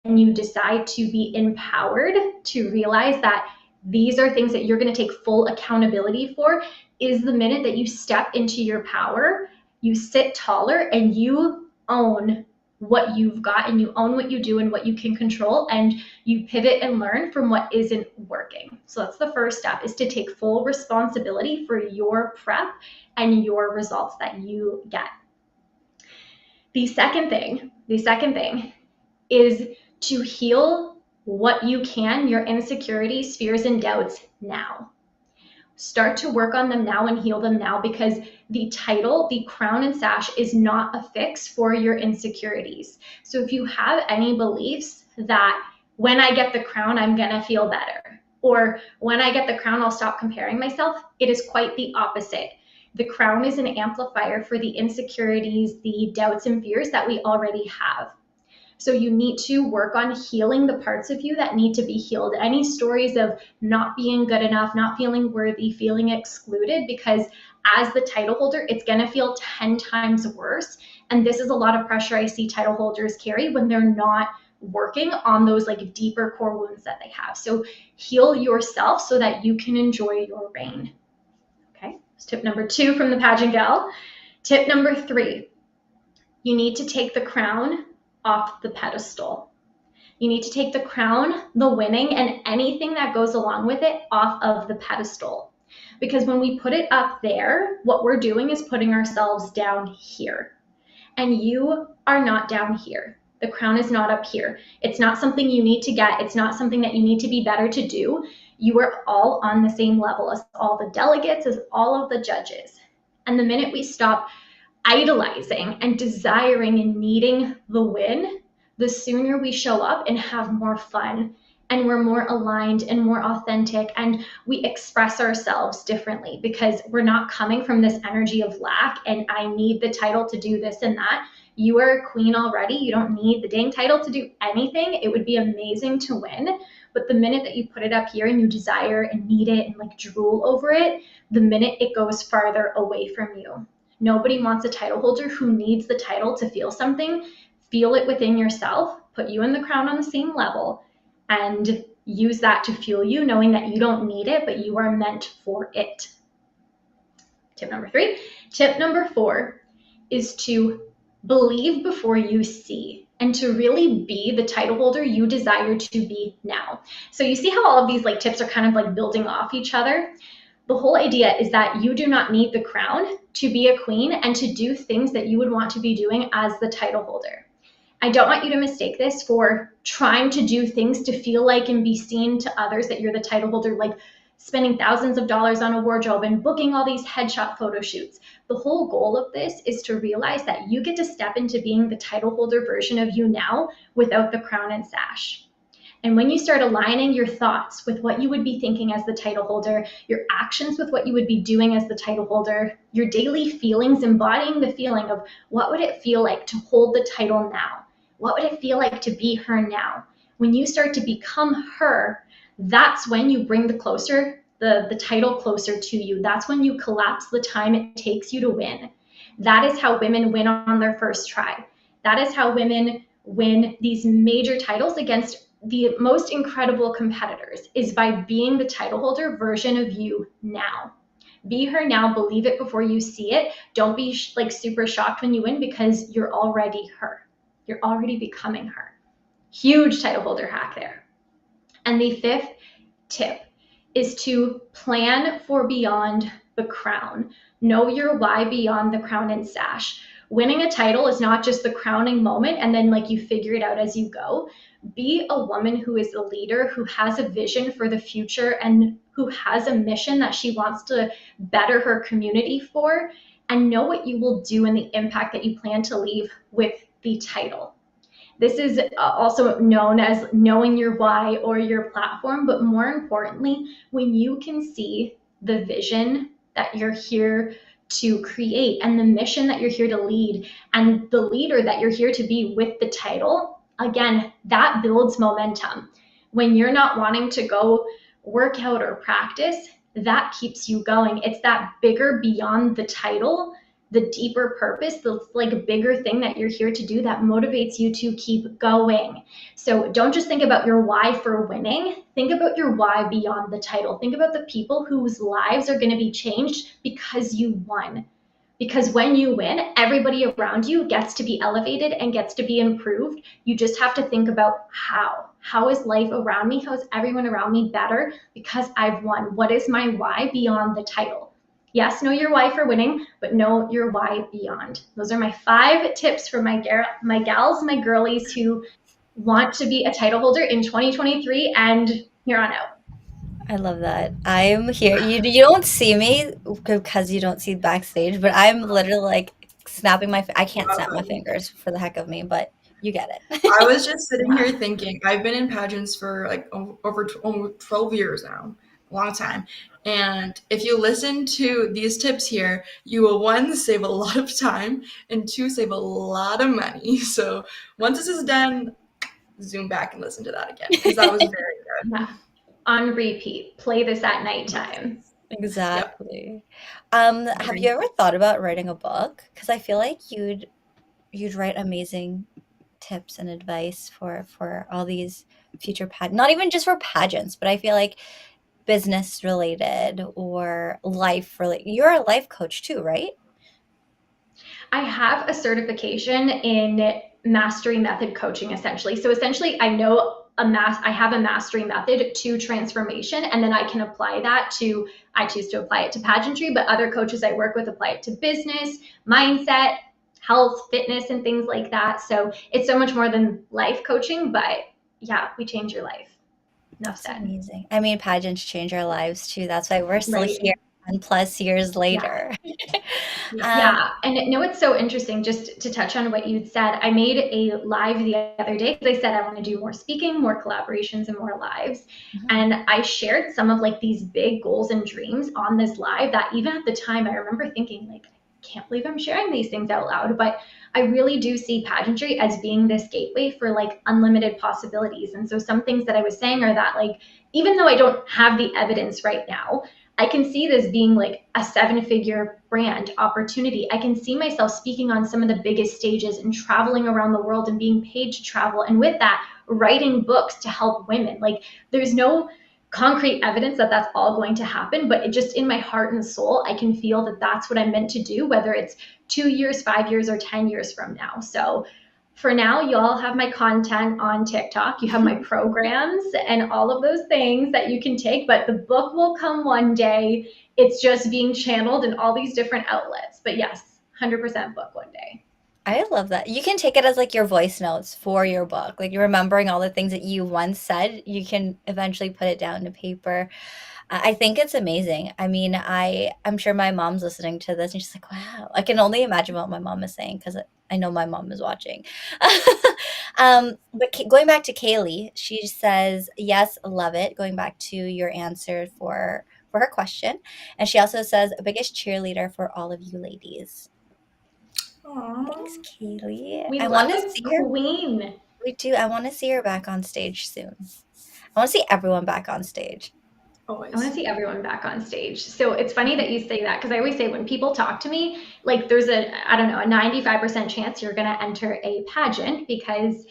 and you decide to be empowered to realize that these are things that you're going to take full accountability for is the minute that you step into your power, you sit taller and you own what you've got and you own what you do and what you can control and you pivot and learn from what isn't working. So that's the first step is to take full responsibility for your prep and your results that you get. The second thing is to heal what you can, your insecurities, fears, and doubts now. Start to work on them now and heal them now because the title, the crown and sash, is not a fix for your insecurities. So if you have any beliefs that when I get the crown, I'm going to feel better, or when I get the crown, I'll stop comparing myself, it is quite the opposite. The crown is an amplifier for the insecurities, the doubts, and fears that we already have. So you need to work on healing the parts of you that need to be healed. Any stories of not being good enough, not feeling worthy, feeling excluded, because as the title holder, it's going to feel 10 times worse. And this is a lot of pressure I see title holders carry when they're not working on those like deeper core wounds that they have. So heal yourself so that you can enjoy your reign. Okay, that's tip number 2 from the Pageant Gal. Tip number 3, you need to take the crown off the pedestal. You need to take the crown, the winning, and anything that goes along with it off of the pedestal. Because when we put it up there, what we're doing is putting ourselves down here. And you are not down here. The crown is not up here. It's not something you need to get. It's not something that you need to be better to do. You are all on the same level as all the delegates, as all of the judges. And the minute we stop idolizing and desiring and needing the win, the sooner we show up and have more fun, and we're more aligned and more authentic, and we express ourselves differently, because we're not coming from this energy of lack and I need the title to do this and that. You are a queen already. You don't need the dang title to do anything. It would be amazing to win, but the minute that you put it up here and you desire and need it and like drool over it, the minute it goes farther away from you. Nobody wants a title holder who needs the title to feel something. Feel it within yourself, put you and the crown on the same level, and use that to fuel you, knowing that you don't need it, but you are meant for it. Tip number 3. Tip number 4 is to believe before you see, and to really be the title holder you desire to be now. So you see how all of these like tips are kind of like building off each other? The whole idea is that you do not need the crown to be a queen and to do things that you would want to be doing as the title holder. I don't want you to mistake this for trying to do things to feel like and be seen to others that you're the title holder, like spending thousands of dollars on a wardrobe and booking all these headshot photo shoots. The whole goal of this is to realize that you get to step into being the title holder version of you now without the crown and sash. And when you start aligning your thoughts with what you would be thinking as the title holder, your actions with what you would be doing as the title holder, your daily feelings, embodying the feeling of what would it feel like to hold the title now? What would it feel like to be her now? When you start to become her, that's when you bring the title closer to you. That's when you collapse the time it takes you to win. That is how women win on their first try. That is how women win these major titles against the most incredible competitors, is by being the title holder version of you now. Be her now, believe it before you see it. Don't be like super shocked when you win, because you're already her. You're already becoming her. Huge title holder hack there. And the 5th tip is to plan for beyond the crown. Know your why beyond the crown and sash. Winning a title is not just the crowning moment and then like you figure it out as you go. Be a woman who is a leader, who has a vision for the future and who has a mission that she wants to better her community for, and know what you will do and the impact that you plan to leave with the title. This is also known as knowing your why or your platform, but more importantly, when you can see the vision that you're here to create and the mission that you're here to lead and the leader that you're here to be with the title, again, that builds momentum. When you're not wanting to go work out or practice, that keeps you going. It's that bigger beyond the title, the deeper purpose, the like bigger thing that you're here to do that motivates you to keep going. So don't just think about your why for winning. Think about your why beyond the title. Think about the people whose lives are going to be changed because you won. Because when you win, everybody around you gets to be elevated and gets to be improved. You just have to think about how. How is life around me? How is everyone around me better because I've won? What is my why beyond the title? Yes, know your why for winning, but know your why beyond. Those are my 5 tips for my gals, my girlies who want to be a title holder in 2023 and here on out. I love that. I'm here. You don't see me because you don't see backstage, but I'm literally like snapping I can't snap my fingers for the heck of me, but you get it. I was just sitting here thinking, I've been in pageants for like over 12 years now, a long time. And if you listen to these tips here, you will 1, save a lot of time, and 2, save a lot of money. So once this is done, zoom back and listen to that again, because that was very good. Yeah. On repeat, play this at nighttime. Exactly. Have you ever thought about writing a book? Because I feel like you'd write amazing tips and advice for all these future not even just for pageants, but I feel like business related or life related. You're a life coach too, right? I have a certification in mastery method coaching, essentially. So essentially, I have a mastery method to transformation, and then I can apply that I choose to apply it to pageantry, but other coaches I work with apply it to business, mindset, health, fitness, and things like that. So it's so much more than life coaching, but yeah, we change your life. Enough That's said. amazing. I mean, pageants change our lives too. That's why we're still Right. here 10 plus years Yeah. later. Yeah. Um, Yeah, and no, it's so interesting. Just to touch on what you'd said, I made a live the other day because I said I want to do more speaking, more collaborations, and more lives. mhm. And I shared some of like these big goals and dreams on this live that even at the time I remember thinking like, I can't believe I'm sharing these things out loud. But I really do see pageantry as being this gateway for like unlimited possibilities. And so some things that I was saying are that like, even though I don't have the evidence right now, I can see this being like a 7-figure brand opportunity. I can see myself speaking on some of the biggest stages and traveling around the world and being paid to travel. And with that, writing books to help women. Like, there's no concrete evidence that that's all going to happen, but it just in my heart and soul, I can feel that that's what I'm meant to do, whether it's 2 years, 5 years, or 10 years from now. So for now, you all have my content on TikTok. You have my programs and all of those things that you can take, but the book will come one day. It's just being channeled in all these different outlets. But yes, 100% book one day. I love that. You can take it as like your voice notes for your book. Like you're remembering all the things that you once said, you can eventually put it down to paper. I think it's amazing. I mean, I'm sure my mom's listening to this and she's like, "Wow." I can only imagine what my mom is saying because I know my mom is watching. But going back to Kaylee, she says, "Yes, love it." Going back to your answer for her question, and she also says, "Biggest cheerleader for all of you ladies." Thanks, Aww. Kaylee. We I want love to a see her. queen. We do. I want to see her back on stage soon. I want to see everyone back on stage. I want to Always. see everyone back on stage. So it's funny that you say that because I always say when people talk to me, like there's I don't know, a 95% chance you're going to enter a pageant because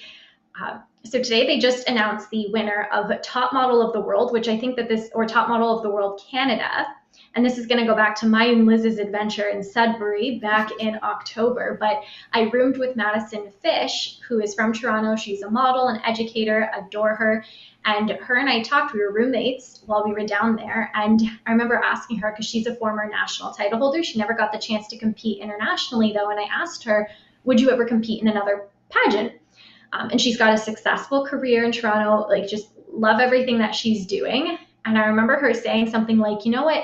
so today they just announced the winner of Top Model of the World, which I think that this, or Top Model of the World Canada. And this is going to go back to my and Liz's adventure in Sudbury back in October. But I roomed with Madison Fish, who is from Toronto. She's a model, an educator, adore her. And her and I talked, we were roommates while we were down there. And I remember asking her, because she's a former national title holder, she never got the chance to compete internationally, though. And I asked her, would you ever compete in another pageant? And she's got a successful career in Toronto, like just love everything that she's doing. And I remember her saying something like, you know what,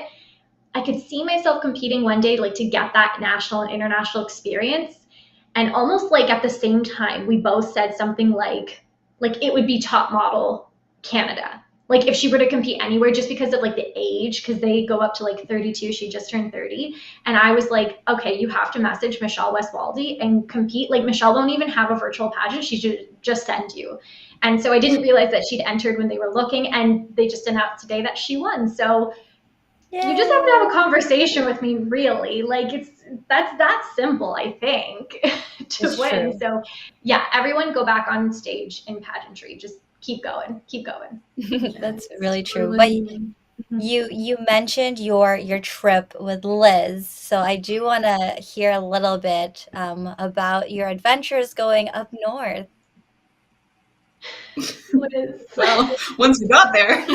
I could see myself competing one day, like to get that national and international experience. And almost like at the same time, we both said something like it would be Top Model Canada. Like if she were to compete anywhere, just because of like the age, because they go up to like 32, she just turned 30. And I was like, okay, you have to message Michelle Westwaldy and compete. Like Michelle won't even have a virtual pageant. She should just send you. And so I didn't realize that she'd entered when they were looking, and they just announced today that she won. So you just have to Yay! have a conversation with me, really. Like that's that simple, I think, to It's win. true. So yeah, everyone go back on stage in pageantry. Just keep going, keep going. That's Yes. really true. But Totally. you mentioned your trip with Liz, so I do want to hear a little bit about your adventures going up north. Liz. Well, once we got there.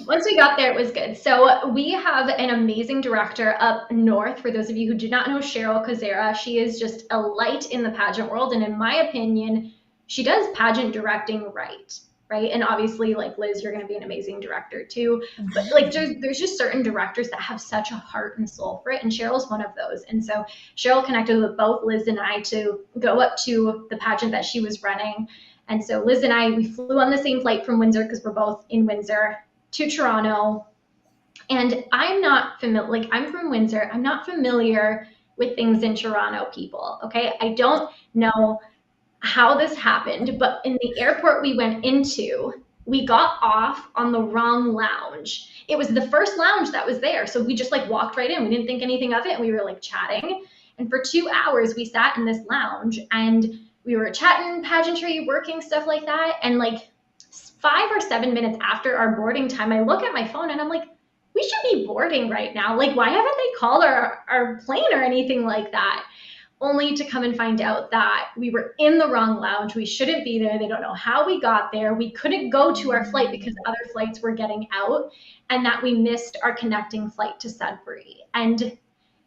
Once we got there, it was good. So we have an amazing director up north. For those of you who do not know Cheryl Kazera, she is just a light in the pageant world, and in my opinion, she does pageant directing right. Right. And obviously, like Liz, you're going to be an amazing director too. But like, there's just certain directors that have such a heart and soul for it. And Cheryl's one of those. And so Cheryl connected with both Liz and I to go up to the pageant that she was running. And so Liz and I, we flew on the same flight from Windsor because we're both in Windsor to Toronto. And I'm not familiar, like, I'm from Windsor. I'm not familiar with things in Toronto, people. Okay. I don't know how this happened, but in the airport we went into, we got off on the wrong lounge. It was the first lounge that was there. So we just like walked right in. We didn't think anything of it. And we were like chatting. And for 2 hours, we sat in this lounge and we were chatting, pageantry, working, stuff like that. And like 5 or 7 minutes after our boarding time, I look at my phone and I'm like, we should be boarding right now. Like, why haven't they called our plane or anything like that? Only to come and find out that we were in the wrong lounge. We shouldn't be there. They don't know how we got there. We couldn't go to our flight because other flights were getting out, and that we missed our connecting flight to Sudbury. And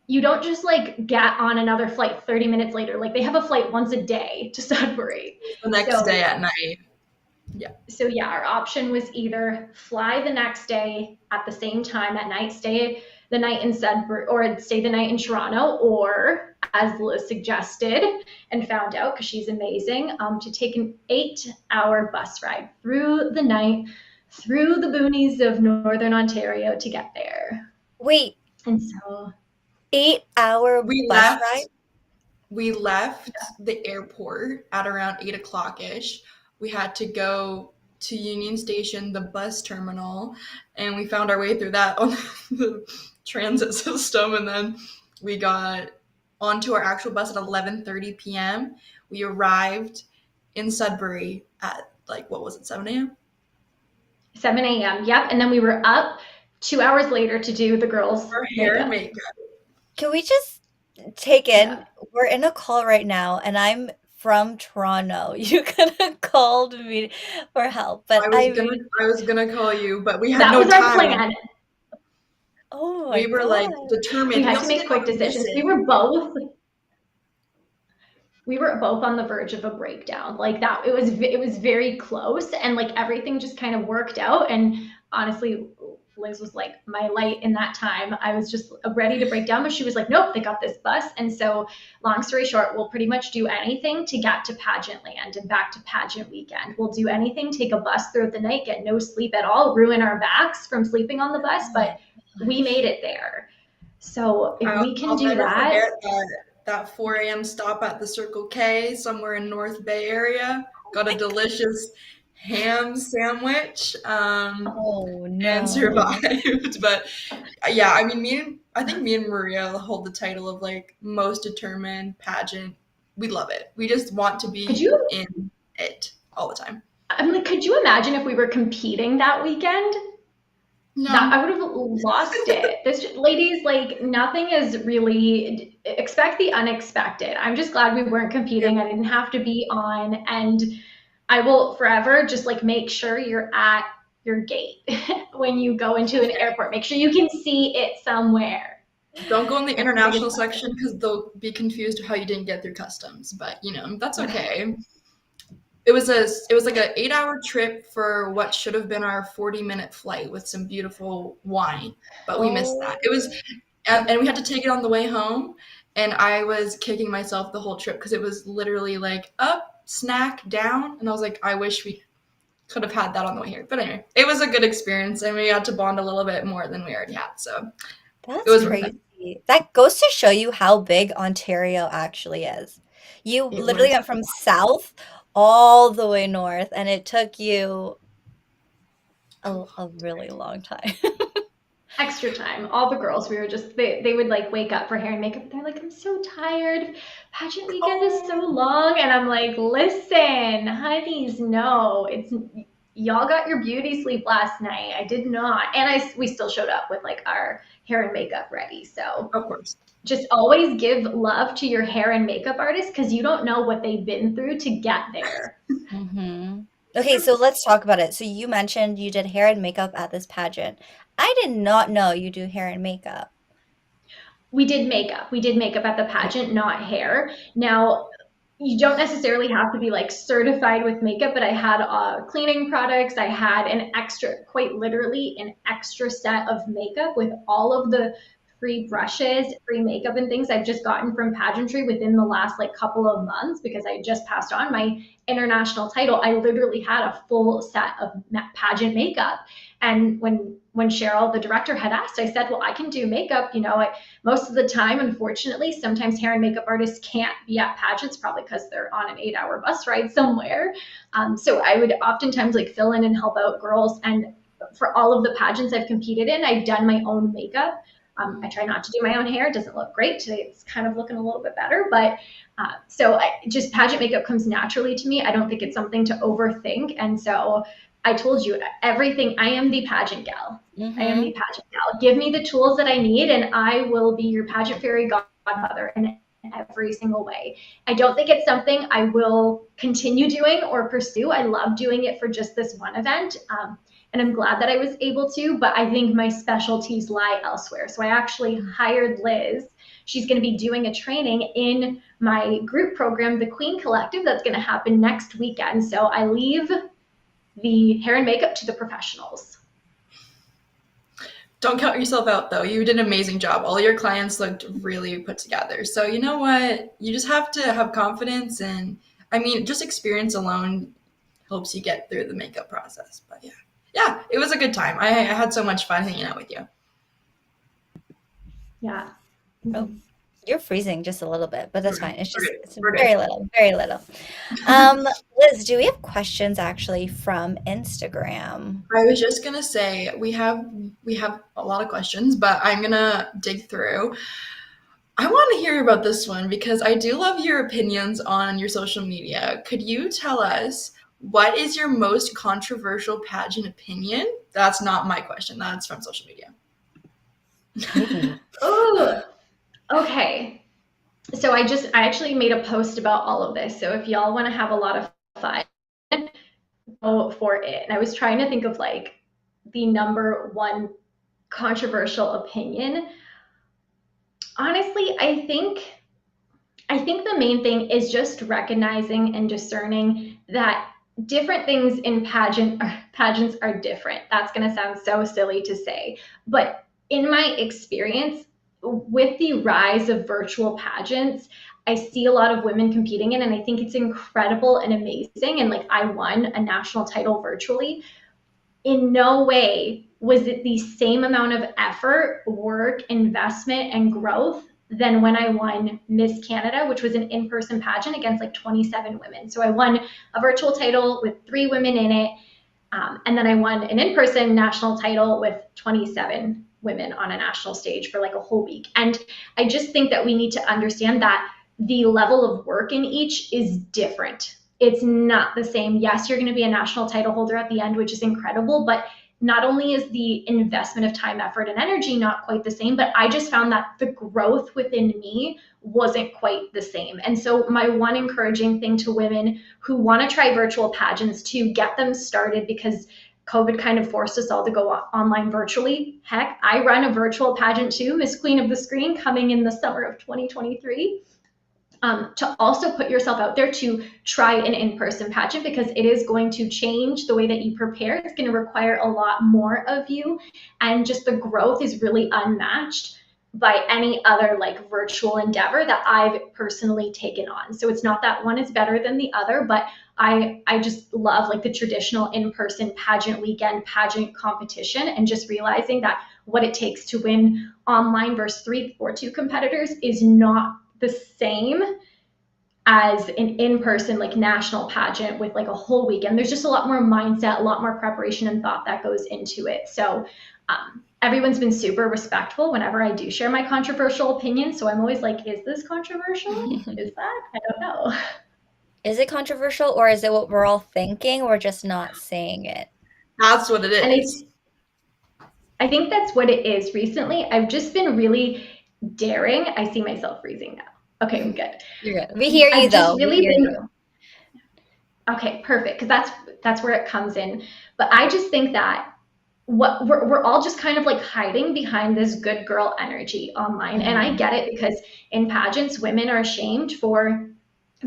you don't just like get on another flight 30 minutes later. Like they have a flight once a day to Sudbury. The next day So at night. Yeah. so yeah, our option was either fly the next day at the same time at night, stay the night in Sudbury, or stay the night in Toronto, or as Liz suggested and found out because she's amazing, to take an 8-hour bus ride through the night, through the boonies of Northern Ontario to get there. Wait, And so 8-hour We bus ride? left we left the airport at around 8 o'clock ish. We had to go to Union Station, the bus terminal, and we found our way through that on the transit system. And then we got onto our actual bus at 11:30 p.m. We arrived in Sudbury at like, what was it, 7 a.m.? 7 a.m. Yep. And then we were up 2 hours later to do the girls' Our hair and makeup. makeup. Can we just take Yeah. in we're in a call right now and I'm from Toronto. You could have called me for help, but I mean, I was gonna call you, but we had That no was our time. plan. oh my We were like God. We determined. We had to also make didn't want quick to miss decisions. it. We were both on the verge of a breakdown. Like that, it was very close, and like everything just kind of worked out. And honestly, Liz was like my light in that time. I was just ready to break down, but she was like, "Nope, they got this bus." And so, long story short, we'll pretty much do anything to get to pageant land and back to pageant weekend. We'll do anything, take a bus throughout the night, get no sleep at all, ruin our backs from sleeping on the bus, Oh but my we made gosh. it there. So if I'll, we can I'll do never that, forget that 4 a.m. stop at the Circle K somewhere in North Bay area. Got a delicious ham sandwich Oh and no. survived. But yeah, I mean, I think me and Maria hold the title of like most determined pageant. We love it. We just want to could be you in it all the time. I'm like, could you imagine if we were competing that weekend? That No, I would have lost it. This ladies, like nothing is really expect the unexpected. I'm just glad we weren't it, competing. I didn't have to be on, and I will forever just like make sure you're at your gate when you go into an okay. airport. Make sure you can see it somewhere. Don't go in the That's the biggest international lesson. section because they'll be confused how you didn't get through customs. But that's okay. It was like an 8 hour trip for what should have been our 40-minute flight with some beautiful wine, but we missed that. It was Oh, and we had to take it on the way home, and I was kicking myself the whole trip because it was literally like up, snack, down, and I was like, I wish we could have had that on the way here. But anyway, it was a good experience, and we got to bond a little bit more than we already had, so it that's was worth it. crazy. That goes to show you how big Ontario actually is. You It literally was went from south all the way north, and it took you a really long time. extra time. All the girls, we were just they would like wake up for hair and makeup. They're like, I'm so tired. Pageant weekend is so Oh, long, and I'm like, listen, honeys, no, it's y'all got your beauty sleep last night. I did not, and we still showed up with like our hair and makeup ready. So of course. just always give love to your hair and makeup artist because you don't know what they've been through to get there. Mhm. Okay, so let's talk about it. So you mentioned you did hair and makeup at this pageant. I did not know you do hair and makeup. We did makeup. We did makeup at the pageant, not hair. Now, you don't necessarily have to be like certified with makeup, but I had cleaning products. I had an extra, quite literally, an extra set of makeup with all of the free brushes, free makeup, and things I've just gotten from pageantry within the last like couple of months because I just passed on my international title. I literally had a full set of pageant makeup. And when Cheryl, the director, had asked, I said, "Well, I can do makeup. Most of the time, unfortunately, sometimes hair and makeup artists can't be at pageants, probably because they're on an 8-hour bus ride somewhere. So I would oftentimes like fill in and help out girls. And for all of the pageants I've competed in, I've done my own makeup. I try not to do my own hair. It doesn't look great. Today it's kind of looking a little bit better, but just pageant makeup comes naturally to me. I don't think it's something to overthink. And so I told you everything. I am the pageant gal. I am the Mhm. pageant gal. Give me the tools that I need, and I will be your pageant fairy godmother in every single way. I don't think it's something I will continue doing or pursue. I love doing it for just this one event. And I'm glad that I was able to, but I think my specialties lie elsewhere. So I actually hired Liz. She's going to be doing a training in my group program, the Queen Collective, that's going to happen next weekend. So I leave the hair and makeup to the professionals. Don't count yourself out though. You did an amazing job. All your clients looked really put together. So you know what? You just have to have confidence, and I mean, just experience alone helps you get through the makeup process. But yeah. Yeah, it was a good time. I had so much fun hanging out with you. Yeah. Oh, you're freezing just a little bit, but that's fine. It's We're just good. it's We're very good. little, very little. Um, Liz, do we have questions actually from Instagram? I was just gonna say we have a lot of questions, but I'm gonna dig through. I want to hear about this one because I do love your opinions on your social media. Could you tell us what is your most controversial pageant opinion? That's not my question. That's from social media. Ooh. Oh, okay. So I actually made a post about all of this. So if y'all want to have a lot of fun, go for it. And I was trying to think of like the number one controversial opinion. Honestly, I think the main thing is just recognizing and discerning that different things in pageants are different. That's going to sound so silly to say, but in my experience, with the rise of virtual pageants, I see a lot of women competing in, and I think it's incredible and amazing. And like I won a national title virtually. In no way was it the same amount of effort, work, investment, and growth than when I won Miss Canada, which was an in person pageant against like 27 women. So I won a virtual title with 3 women in it. And then I won an in person national title with 27 women on a national stage for like a whole week. And I just think that we need to understand that the level of work in each is different. It's not the same. Yes, you're going to be a national title holder at the end, which is incredible, but not only is the investment of time, effort, and energy not quite the same, but I just found that the growth within me wasn't quite the same. And so, my one encouraging thing to women who want to try virtual pageants to get them started, because COVID kind of forced us all to go online virtually. Heck, I run a virtual pageant too, Miss Queen of the Screen, coming in the summer of 2023. To also put yourself out there to try an in-person pageant, because it is going to change the way that you prepare. It's going to require a lot more of you, and just the growth is really unmatched by any other like virtual endeavor that I've personally taken on. So it's not that one is better than the other, but I just love like the traditional in-person pageant weekend pageant competition, and just realizing that what it takes to win online versus 3 or 2 competitors is not the same as an in-person like national pageant with like a whole weekend. There's just a lot more mindset, a lot more preparation and thought that goes into it. So everyone's been super respectful whenever I do share my controversial opinion. So I'm always like, is this controversial? Is that? I don't know. Is it controversial or is it what we're all thinking? We're just not saying it. That's what it And is. I think that's what it is. Recently, I've just been really daring. I see myself freezing now. Okay, I'm good. You're good. We hear you I've just though. We really hear been you. okay, perfect, because that's where it comes in. But I just think that what we're all just kind of like hiding behind this good girl energy online, and I Mhm. get it, because in pageants, women are ashamed for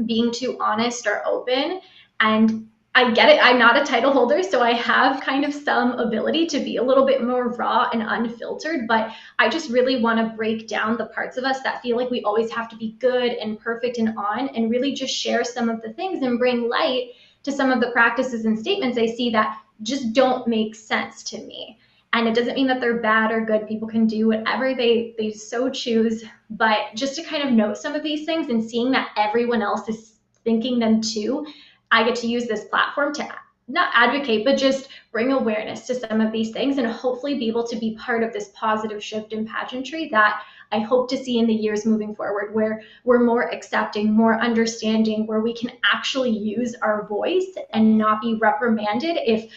being too honest or open. And I get it. I'm not a title holder, so I have kind of some ability to be a little bit more raw and unfiltered. But I just really want to break down the parts of us that feel like we always have to be good and perfect and on, and really just share some of the things and bring light to some of the practices and statements I see that just don't make sense to me. And it doesn't mean that they're bad or good. People can do whatever they so choose, but just to kind of note some of these things and seeing that everyone else is thinking them too, I get to use this platform to not advocate, but just bring awareness to some of these things, and hopefully be able to be part of this positive shift in pageantry that I hope to see in the years moving forward, where we're more accepting, more understanding, where we can actually use our voice and not be reprimanded if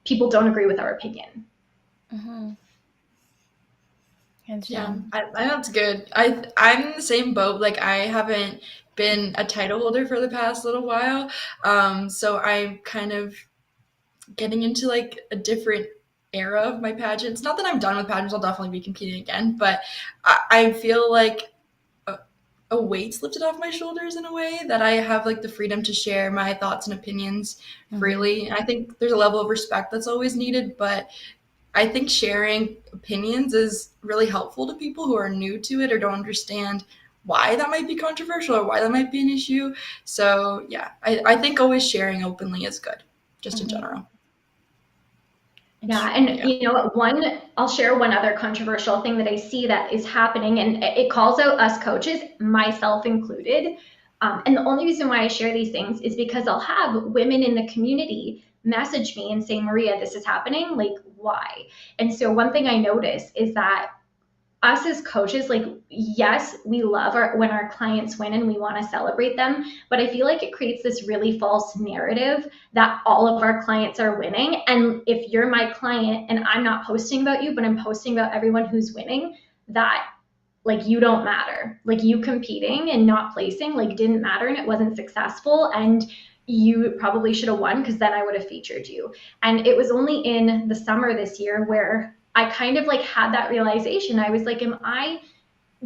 people don't agree with our opinion. Mhm. Hands Yeah, down. that's good. I'm in the same boat. Like I haven't been a title holder for the past little while, so I'm kind of getting into like a different era of my pageants. Not that I'm done with pageants, I'll definitely be competing again, but I feel like a weight's lifted off my shoulders in a way that I have like the freedom to share my thoughts and opinions Mhm. freely. And I think there's a level of respect that's always needed, but I think sharing opinions is really helpful to people who are new to it or don't understand why that might be controversial or why that might be an issue. So yeah, I think always sharing openly is good, just in Mhm. general. Yeah, and Yeah. you know what, I'll share one other controversial thing that I see that is happening, and it calls out us coaches, myself included. And the only reason why I share these things is because I'll have women in the community message me and say, Maria, this is happening. Like, why? And so one thing I notice is that us as coaches, like, yes, we love when our clients win and we want to celebrate them, but I feel like it creates this really false narrative that all of our clients are winning. And if you're my client and I'm not posting about you, but I'm posting about everyone who's winning, that like you don't matter. Like you competing and not placing like didn't matter and it wasn't successful, and you probably should have won because then I would have featured you. And it was only in the summer this year where I kind of like had that realization. I was like, am I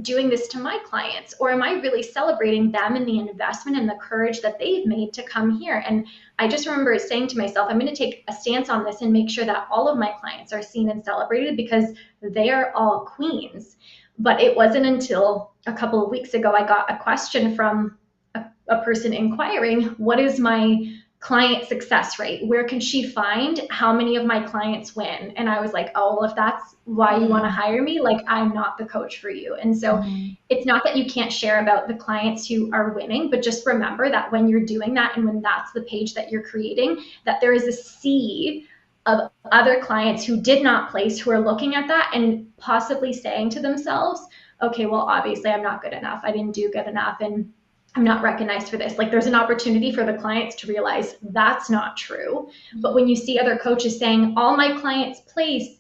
doing this to my clients, or am I really celebrating them and the investment and the courage that they've made to come here? And I just remember saying to myself, I'm going to take a stance on this and make sure that all of my clients are seen and celebrated because they are all queens. But it wasn't until a couple of weeks ago I got a question from a person inquiring, what is my client success rate? Where can she find how many of my clients win? And I was like, oh, well, if that's why you want to Mm. hire me, like I'm not the coach for you. And so Mhm. it's not that you can't share about the clients who are winning, but just remember that when you're doing that and when that's the page that you're creating, that there is a sea of other clients who did not place, who are looking at that and possibly saying to themselves, okay, well, obviously I'm not good enough. I didn't do good enough. And I'm not recognized for this. Like there's an opportunity for the clients to realize that's not true. But when you see other coaches saying, all my clients place,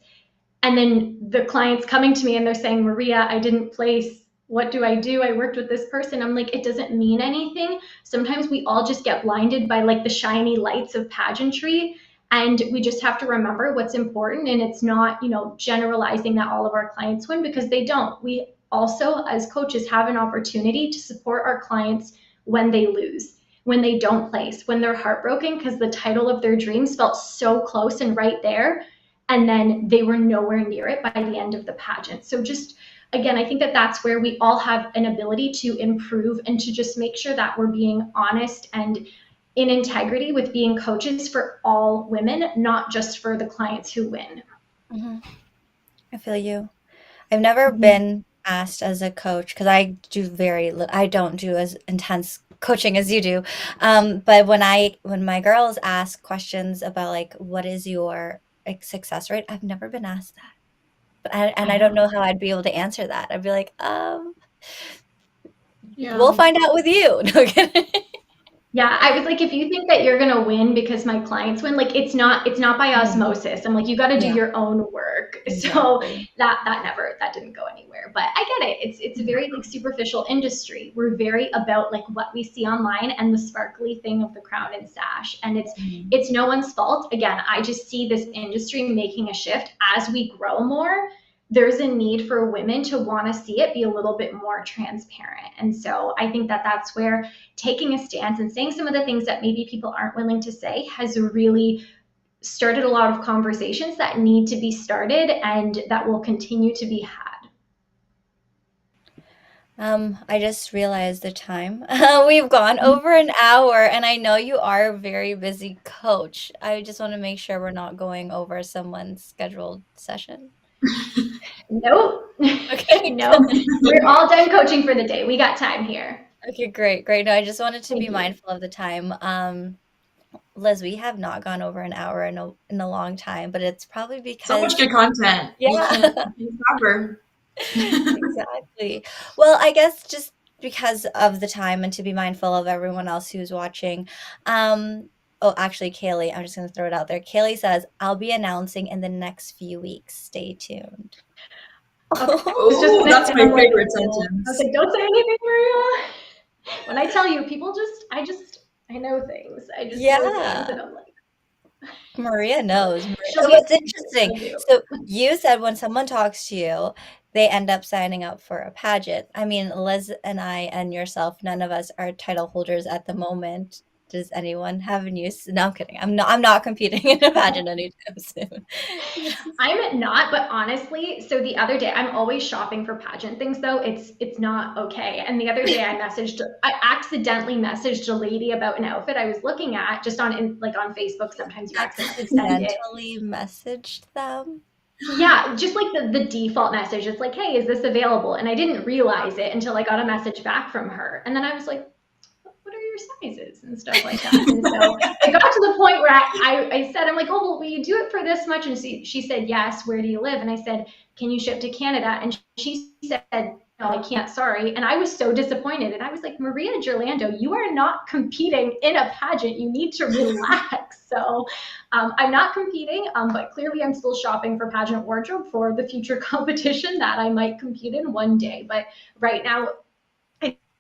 and then the clients coming to me and they're saying, Maria, I didn't place. What do? I worked with this person. I'm like, it doesn't mean anything. Sometimes we all just get blinded by like the shiny lights of pageantry. And we just have to remember what's important. And it's not, generalizing that all of our clients win because they don't. We also, as coaches, have an opportunity to support our clients when they lose, when they don't place, when they're heartbroken because the title of their dreams felt so close and right there, and then they were nowhere near it by the end of the pageant. So just again, I think that that's where we all have an ability to improve and to just make sure that we're being honest and in integrity with being coaches for all women, not just for the clients who win. Mhm. I feel you. I've never Mhm. been asked as a coach because I don't do as intense coaching as you do. But when my girls ask questions about like what is your like, success rate, I've never been asked that. And I I don't know. know how I'd be able to answer that. I'd be like, we'll Yeah. find out with you. No kidding. Yeah, I was like, if you think that you're gonna win because my clients win, like it's not by Mhm. osmosis. I'm like, you got to do Yeah, your own work. So exactly. that didn't go anywhere. But I get it. It's a very like superficial industry. We're very about like what we see online and the sparkly thing of the crown and sash, and it's Mhm. it's no one's fault. Again, I just see this industry making a shift as we grow more. There's a need for women to want to see it be a little bit more transparent, and so I think that that's where taking a stance and saying some of the things that maybe people aren't willing to say has really started a lot of conversations that need to be started and that will continue to be had. I just realized the time. We've gone over an hour, and I know you are a very busy coach. I just want to make sure we're not going over someone's scheduled session. Nope. Okay. Nope. We're all done coaching for the day. We got time here. Okay, great, great. No, I just wanted to be Thank you. mindful of the time. Liz, we have not gone over an hour in a long time, but it's probably So much because good content. yeah. You can't stop her. Exactly. Well, I guess just because of the time and to be mindful of everyone else who's watching. Oh, actually, Kaylee, I'm just going to throw it out there. Kaylee says, I'll be announcing in the next few weeks. Stay tuned. Okay. I was just Oh, gonna that's say, my I'm like, favorite I was sentence. like, don't say anything, Maria. When I tell you, people I know things. I just know things, Yeah, and I'm like, Maria so knows. she'll What's get interesting. still do. So you said when someone talks to you, they end up signing up for a pageant. I mean, Liz and I and yourself, none of us are title holders at the moment. Does anyone have a use? No, I'm kidding. I'm not competing in a pageant anytime soon. I'm not, but honestly, so the other day, I'm always shopping for pageant things though. It's not okay. And the other day I accidentally messaged a lady about an outfit I was looking at just like on Facebook. Sometimes you accidentally send it. Accidentally messaged them. Yeah, just like the default message. It's like, hey, is this available? And I didn't realize it until I got a message back from her. And then I was like, what are your sizes and stuff like that. And so it got to the point where I said, I'm like, oh, well, will you do it for this much? And she said, yes, where do you live? And I said, can you ship to Canada? And she said, no, I can't, sorry. And I was so disappointed. And I was like, Maria Giorlando, you are not competing in a pageant. You need to relax. So I'm not competing, but clearly I'm still shopping for pageant wardrobe for the future competition that I might compete in one day. But right now,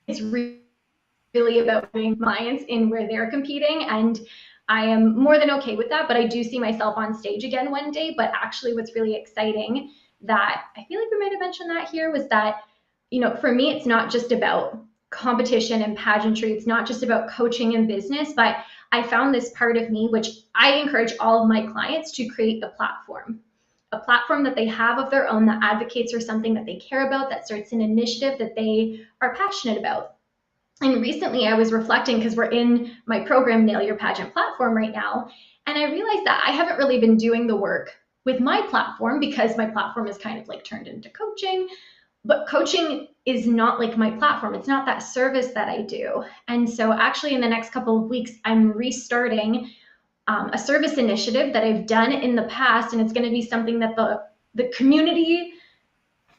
it's really about putting clients in where they're competing. And I am more than okay with that, but I do see myself on stage again one day. But actually, what's really exciting that I feel like we might have mentioned that here was that, for me, it's not just about competition and pageantry. It's not just about coaching and business, but I found this part of me, which I encourage all of my clients to create a platform that they have of their own that advocates for something that they care about, that starts an initiative that they are passionate about. And recently I was reflecting because we're in my program, Nail Your Pageant platform right now. And I realized that I haven't really been doing the work with my platform because my platform is kind of like turned into coaching. But coaching is not like my platform. It's not that service that I do. And so actually in the next couple of weeks, I'm restarting a service initiative that I've done in the past. And it's going to be something that the community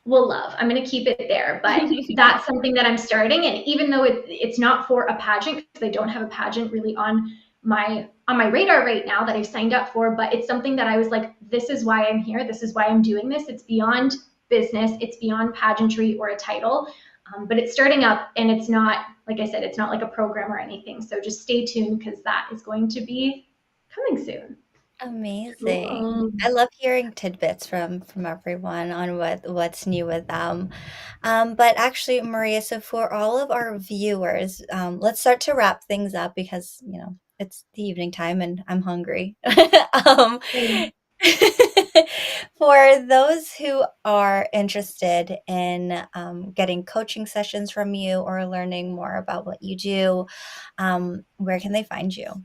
will love. I'm going to keep it there, but that's something that I'm starting. And even though it's not for a pageant, because I don't have a pageant really on my radar right now that I've signed up for, but it's something that I was like, this is why I'm here. This is why I'm doing this. It's beyond business. It's beyond pageantry or a title, but it's starting up, and it's not, like I said, it's not like a program or anything. So just stay tuned because that is going to be coming soon. Amazing. Cool. I love hearing tidbits from everyone on what's new with them. But actually, Maria, so for all of our viewers, let's start to wrap things up because, it's the evening time and I'm hungry. Um, for those who are interested in getting coaching sessions from you or learning more about what you do, where can they find you?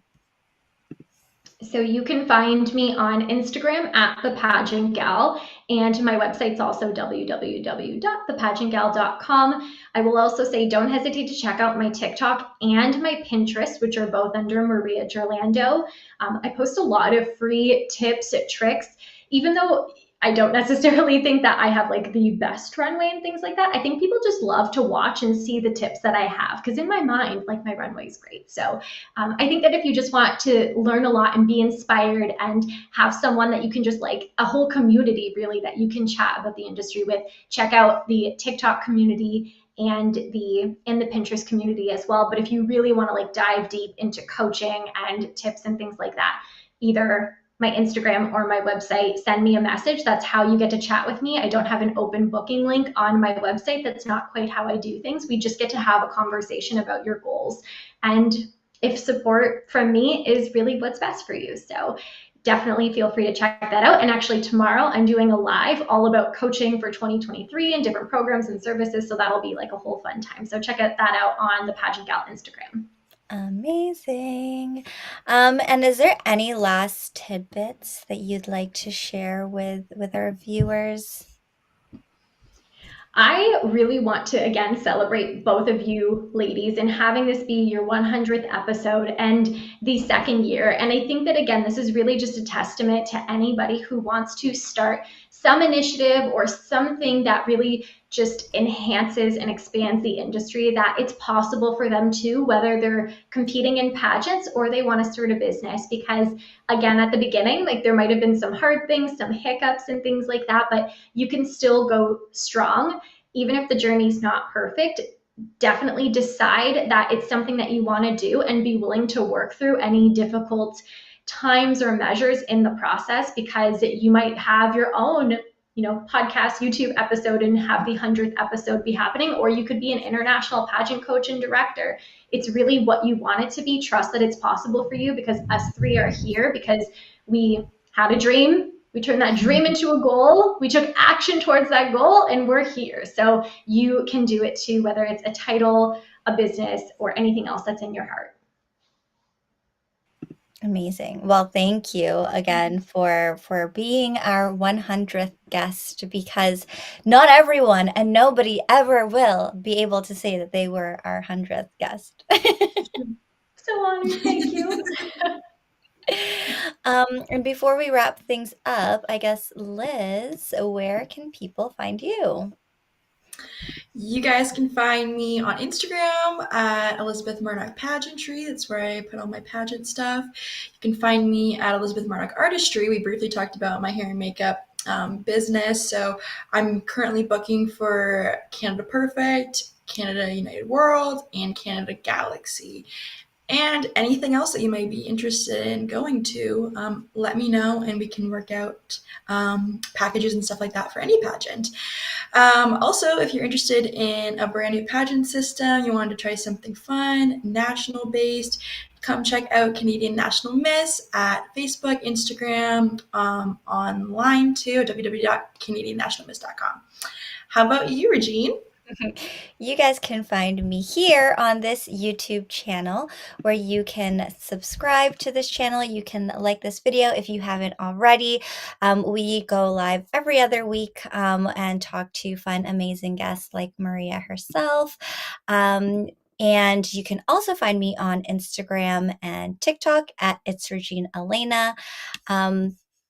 So you can find me on Instagram at the Pageant Gal, and my website's also www.thepageantgal.com. I will also say don't hesitate to check out my TikTok and my Pinterest, which are both under Maria Giorlando. I post a lot of free tips, tricks, even though I don't necessarily think that I have like the best runway and things like that. I think people just love to watch and see the tips that I have because in my mind, like my runway is great. So I think that if you just want to learn a lot and be inspired and have someone that you can just like a whole community really that you can chat about the industry with, check out the TikTok community and the Pinterest community as well. But if you really want to like dive deep into coaching and tips and things like that, either my Instagram or my website, send me a message. That's how you get to chat with me. I don't have an open booking link on my website. That's not quite how I do things. We just get to have a conversation about your goals. And if support from me is really what's best for you. So definitely feel free to check that out. And actually tomorrow I'm doing a live all about coaching for 2023 and different programs and services. So that'll be like a whole fun time. So check that out on the Pageant Gal Instagram. Amazing. And is there any last tidbits that you'd like to share with our viewers? I really want to again celebrate both of you ladies and having this be your 100th episode and the second year. And I think that again, this is really just a testament to anybody who wants to start some initiative or something that really just enhances and expands the industry, that it's possible for them to, whether they're competing in pageants or they want to start a business. Because again, at the beginning, like there might have been some hard things, some hiccups and things like that, but you can still go strong. Even if the journey's not perfect, definitely decide that it's something that you want to do and be willing to work through any difficult times or measures in the process, because you might have your own podcast, YouTube episode and have the 100th episode be happening, or you could be an international pageant coach and director. It's really what you want it to be. Trust that it's possible for you, because us three are here because we had a dream. We turned that dream into a goal. We took action towards that goal, and we're here. So you can do it too, whether it's a title, a business, or anything else that's in your heart. Amazing. Well, thank you again for being our 100th guest, because not everyone and nobody ever will be able to say that they were our 100th guest. So honored. Thank you. And before we wrap things up, I guess, Liz, where can people find you? You guys can find me on Instagram at Elizabeth Murdoch Pageantry. That's where I put all my pageant stuff. You can find me at Elizabeth Murdoch Artistry. We briefly talked about my hair and makeup business. So I'm currently booking for Canada Perfect, Canada United World, and Canada Galaxy. And anything else that you may be interested in going to, let me know and we can work out packages and stuff like that for any pageant. Also, if you're interested in a brand new pageant system, you wanted to try something fun, national based, come check out Canadian National Miss at Facebook, Instagram, online too, www.canadiannationalmiss.com. How about you, Regine? You guys can find me here on this YouTube channel, where you can subscribe to this channel. You can like this video if you haven't already. We go live every other week and talk to fun, amazing guests like Maria herself. And you can also find me on Instagram and TikTok at It's Regine Elena.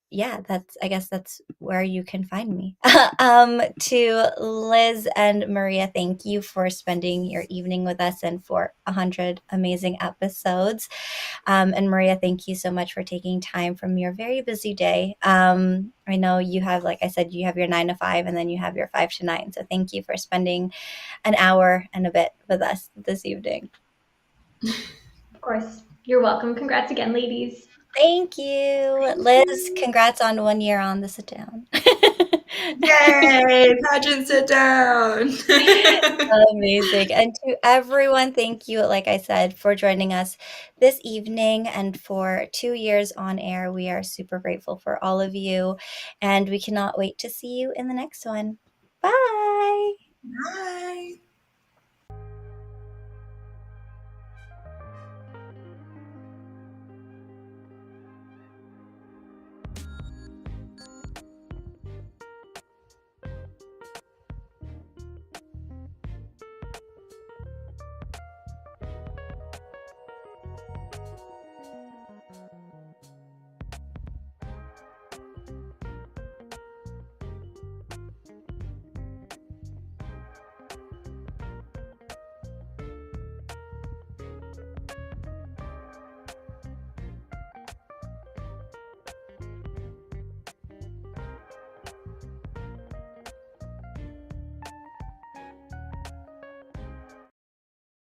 Yeah, I guess that's where you can find me. To Liz and Maria, thank you for spending your evening with us and for 100 amazing episodes. And Maria, thank you so much for taking time from your very busy day. I know you have, like I said, you have your 9 to 5 and then you have your 5 to 9. So thank you for spending an hour and a bit with us this evening. Of course. You're welcome. Congrats again, ladies. Thank you. Liz, congrats on 1 year on the sit down. Yay! Pageant sit down. Amazing. And to everyone, thank you, like I said, for joining us this evening and for 2 years on air. We are super grateful for all of you, and we cannot wait to see you in the next one. Bye. Bye.